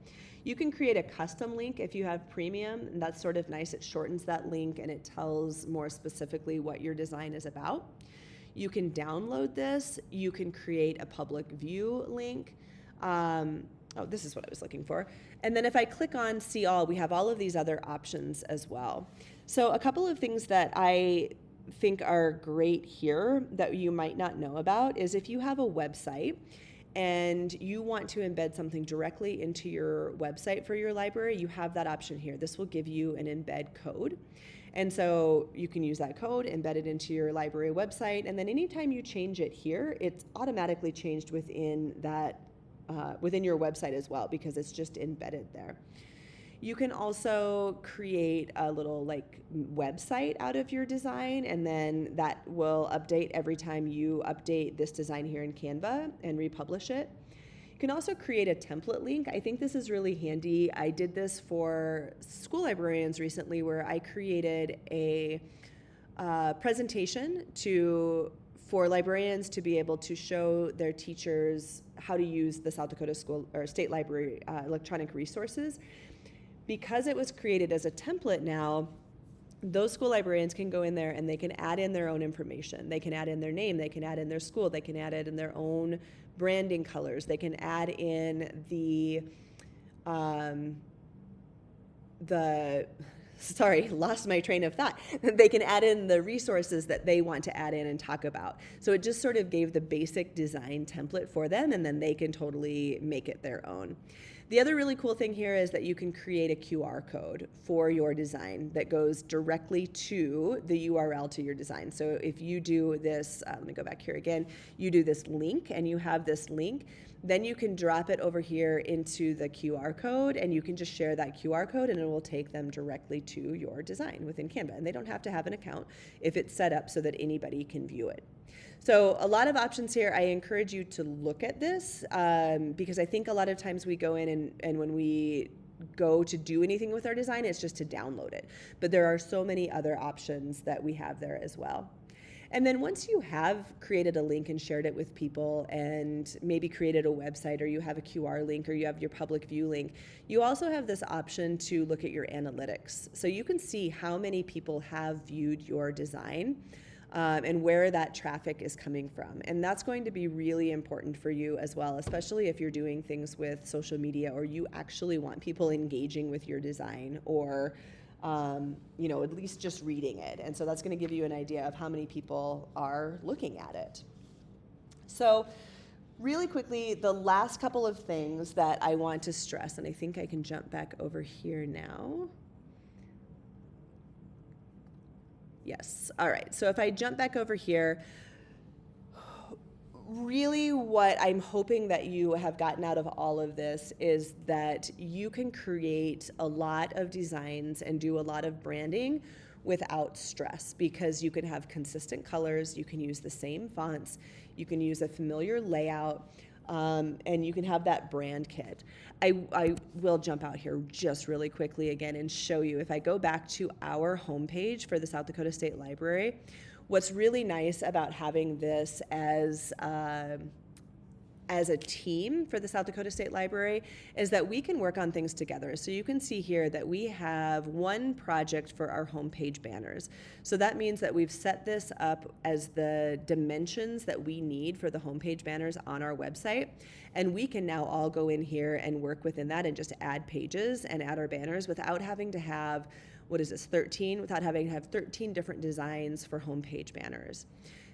You can create a custom link if you have premium, and that's sort of nice. It shortens that link and it tells more specifically what your design is about. You can download this. You can create a public view link. Oh, this is what I was looking for. And then if I click on See All, we have all of these other options as well. So a couple of things that I think are great here that you might not know about is if you have a website and you want to embed something directly into your website for your library, you have that option here. This will give you an embed code. And so you can use that code, embed it into your library website, and then anytime you change it here, it's automatically changed within that within your website as well, because it's just embedded there. You can also create a little website out of your design, and then that will update every time you update this design here in Canva and republish it. You can also create a template link. I think this is really handy. I did this for school librarians recently, where I created a presentation for librarians to be able to show their teachers how to use the South Dakota School or State Library electronic resources. Because it was created as a template now, those school librarians can go in there and they can add in their own information. They can add in their name, they can add in their school, they can add it in their own branding colors, they can add in sorry, lost my train of thought. They can add in the resources that they want to add in and talk about. So it just sort of gave the basic design template for them, and then they can totally make it their own. The other really cool thing here is that you can create a QR code for your design that goes directly to the URL to your design. So if you do this, let me go back here again, you do this link and you have this link, then you can drop it over here into the QR code, and you can just share that QR code and it will take them directly to your design within Canva. And they don't have to have an account if it's set up so that anybody can view it. So a lot of options here. I encourage you to look at this because I think a lot of times we go in and when we go to do anything with our design, it's just to download it. But there are so many other options that we have there as well. And then once you have created a link and shared it with people and maybe created a website, or you have a QR link, or you have your public view link, you also have this option to look at your analytics. So you can see how many people have viewed your design and where that traffic is coming from. And that's going to be really important for you as well, especially if you're doing things with social media, or you actually want people engaging with your design, or at least just reading it. And so that's going to give you an idea of how many people are looking at it. So really quickly, the last couple of things that I want to stress, and I think I can jump back over here now. Yes. All right. So if I jump back over here, really what I'm hoping that you have gotten out of all of this is that you can create a lot of designs and do a lot of branding without stress, because you can have consistent colors, you can use the same fonts, you can use a familiar layout, and you can have that brand kit. I will jump out here just really quickly again and show you. If I go back to our homepage for the South Dakota State Library, what's really nice about having this as a team for the South Dakota State Library is that we can work on things together. So you can see here that we have one project for our homepage banners. So that means that we've set this up as the dimensions that we need for the homepage banners on our website. And we can now all go in here and work within that and just add pages and add our banners without having to have, what is this, 13? Without having to have 13 different designs for homepage banners.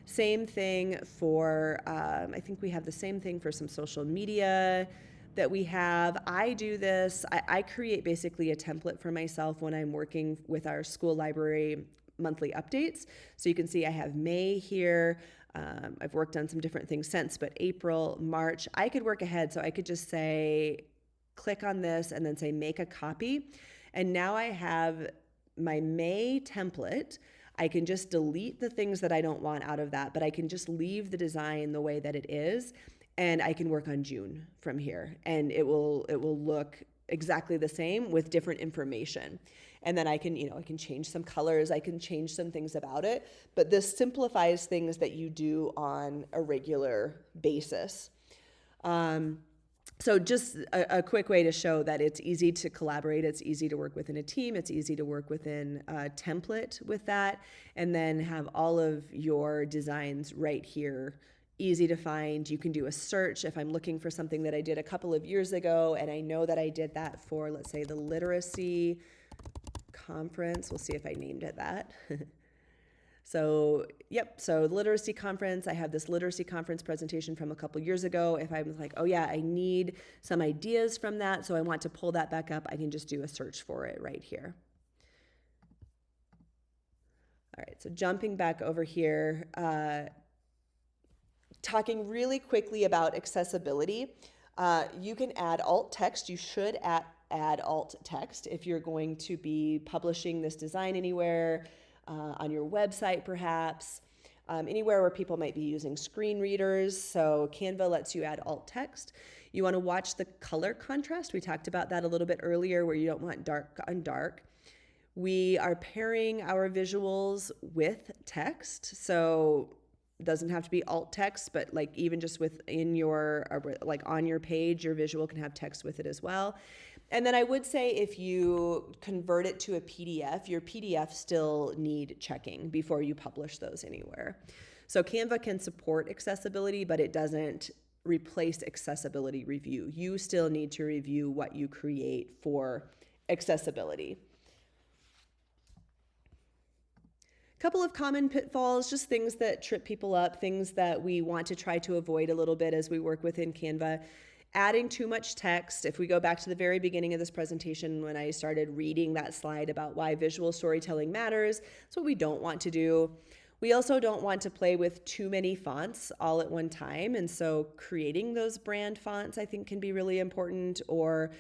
Same thing for, I think we have the same thing for some social media that we have. I do this, I create basically a template for myself when I'm working with our school library monthly updates. So you can see I have May here. I've worked on some different things since, but April, March, I could work ahead. So I could just say, click on this and then say, make a copy. And now I have my May template. I can just delete the things that I don't want out of that, but I can just leave the design the way that it is, and I can work on June from here, and it will look exactly the same with different information. And then I can change some colors, I can change some things about it, but this simplifies things that you do on a regular basis. So just a quick way to show that it's easy to collaborate, it's easy to work within a team, it's easy to work within a template with that, and then have all of your designs right here, easy to find. You can do a search if I'm looking for something that I did a couple of years ago, and I know that I did that for, let's say, the literacy conference. We'll see if I named it that. So, yep, so literacy conference, I have this literacy conference presentation from a couple years ago. If I was like, oh yeah, I need some ideas from that, so I want to pull that back up, I can just do a search for it right here. All right, so jumping back over here, talking really quickly about accessibility. You can add alt text. You should add alt text if you're going to be publishing this design anywhere, on your website perhaps, anywhere where people might be using screen readers. So Canva lets you add alt text. You want to watch the color contrast. We talked about that a little bit earlier, where you don't want dark on dark. We are pairing our visuals with text. So it doesn't have to be alt text, but like even just within your, like on your page, your visual can have text with it as well. And then I would say if you convert it to a PDF, your PDFs still need checking before you publish those anywhere. So Canva can support accessibility, but it doesn't replace accessibility review. You still need to review what you create for accessibility. Couple of common pitfalls, just things that trip people up, things that we want to try to avoid a little bit as we work within Canva. Adding too much text. If we go back to the very beginning of this presentation when I started reading that slide about why visual storytelling matters, that's what we don't want to do. We also don't want to play with too many fonts all at one time, and so creating those brand fonts I think can be really important, or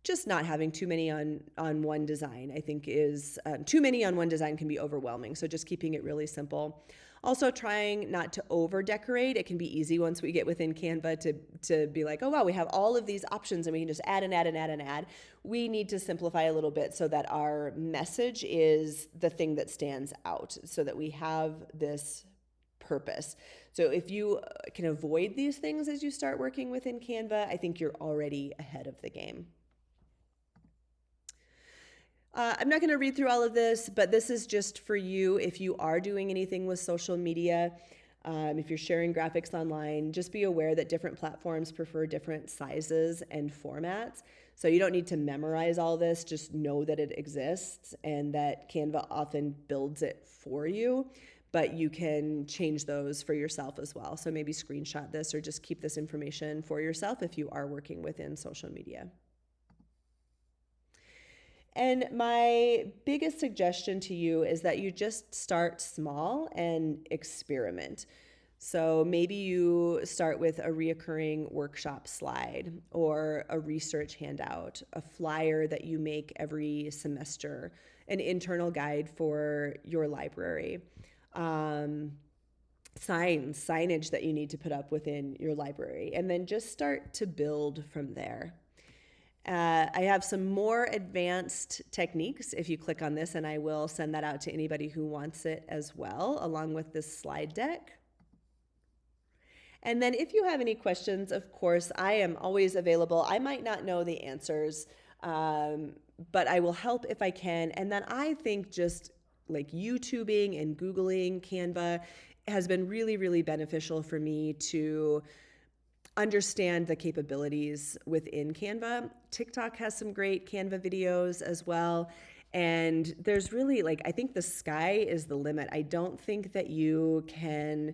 just not having too many on one design I think is, too many on one design can be overwhelming, so just keeping it really simple. Also trying not to over decorate. It can be easy once we get within Canva to be like, oh wow, we have all of these options and we can just add and add and add and add. We need to simplify a little bit so that our message is the thing that stands out, so that we have this purpose. So if you can avoid these things as you start working within Canva, I think you're already ahead of the game. I'm not going to read through all of this, but this is just for you if you are doing anything with social media. If you're sharing graphics online, just be aware that different platforms prefer different sizes and formats. So you don't need to memorize all this, just know that it exists and that Canva often builds it for you, but you can change those for yourself as well. So maybe screenshot this or just keep this information for yourself if you are working within social media. And my biggest suggestion to you is that you just start small and experiment. So maybe you start with a reoccurring workshop slide or a research handout, a flyer that you make every semester, an internal guide for your library, signage that you need to put up within your library, and then just start to build from there. I have some more advanced techniques if you click on this, and I will send that out to anybody who wants it as well, along with this slide deck. And then if you have any questions, of course, I am always available. I might not know the answers, but I will help if I can. And then I think just like YouTubing and Googling Canva has been really, really beneficial for me to understand the capabilities within Canva. TikTok has some great Canva videos as well. And there's really, like, I think the sky is the limit. I don't think that you can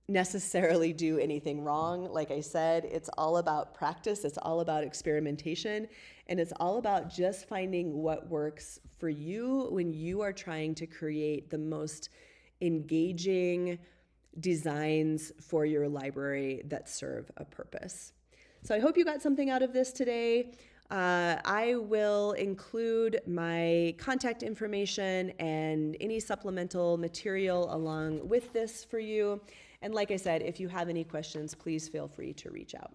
necessarily do anything wrong. Like I said, it's all about practice, it's all about experimentation, and it's all about just finding what works for you when you are trying to create the most engaging designs for your library that serve a purpose. So I hope you got something out of this today. I will include my contact information and any supplemental material along with this for you. And like I said, if you have any questions, please feel free to reach out.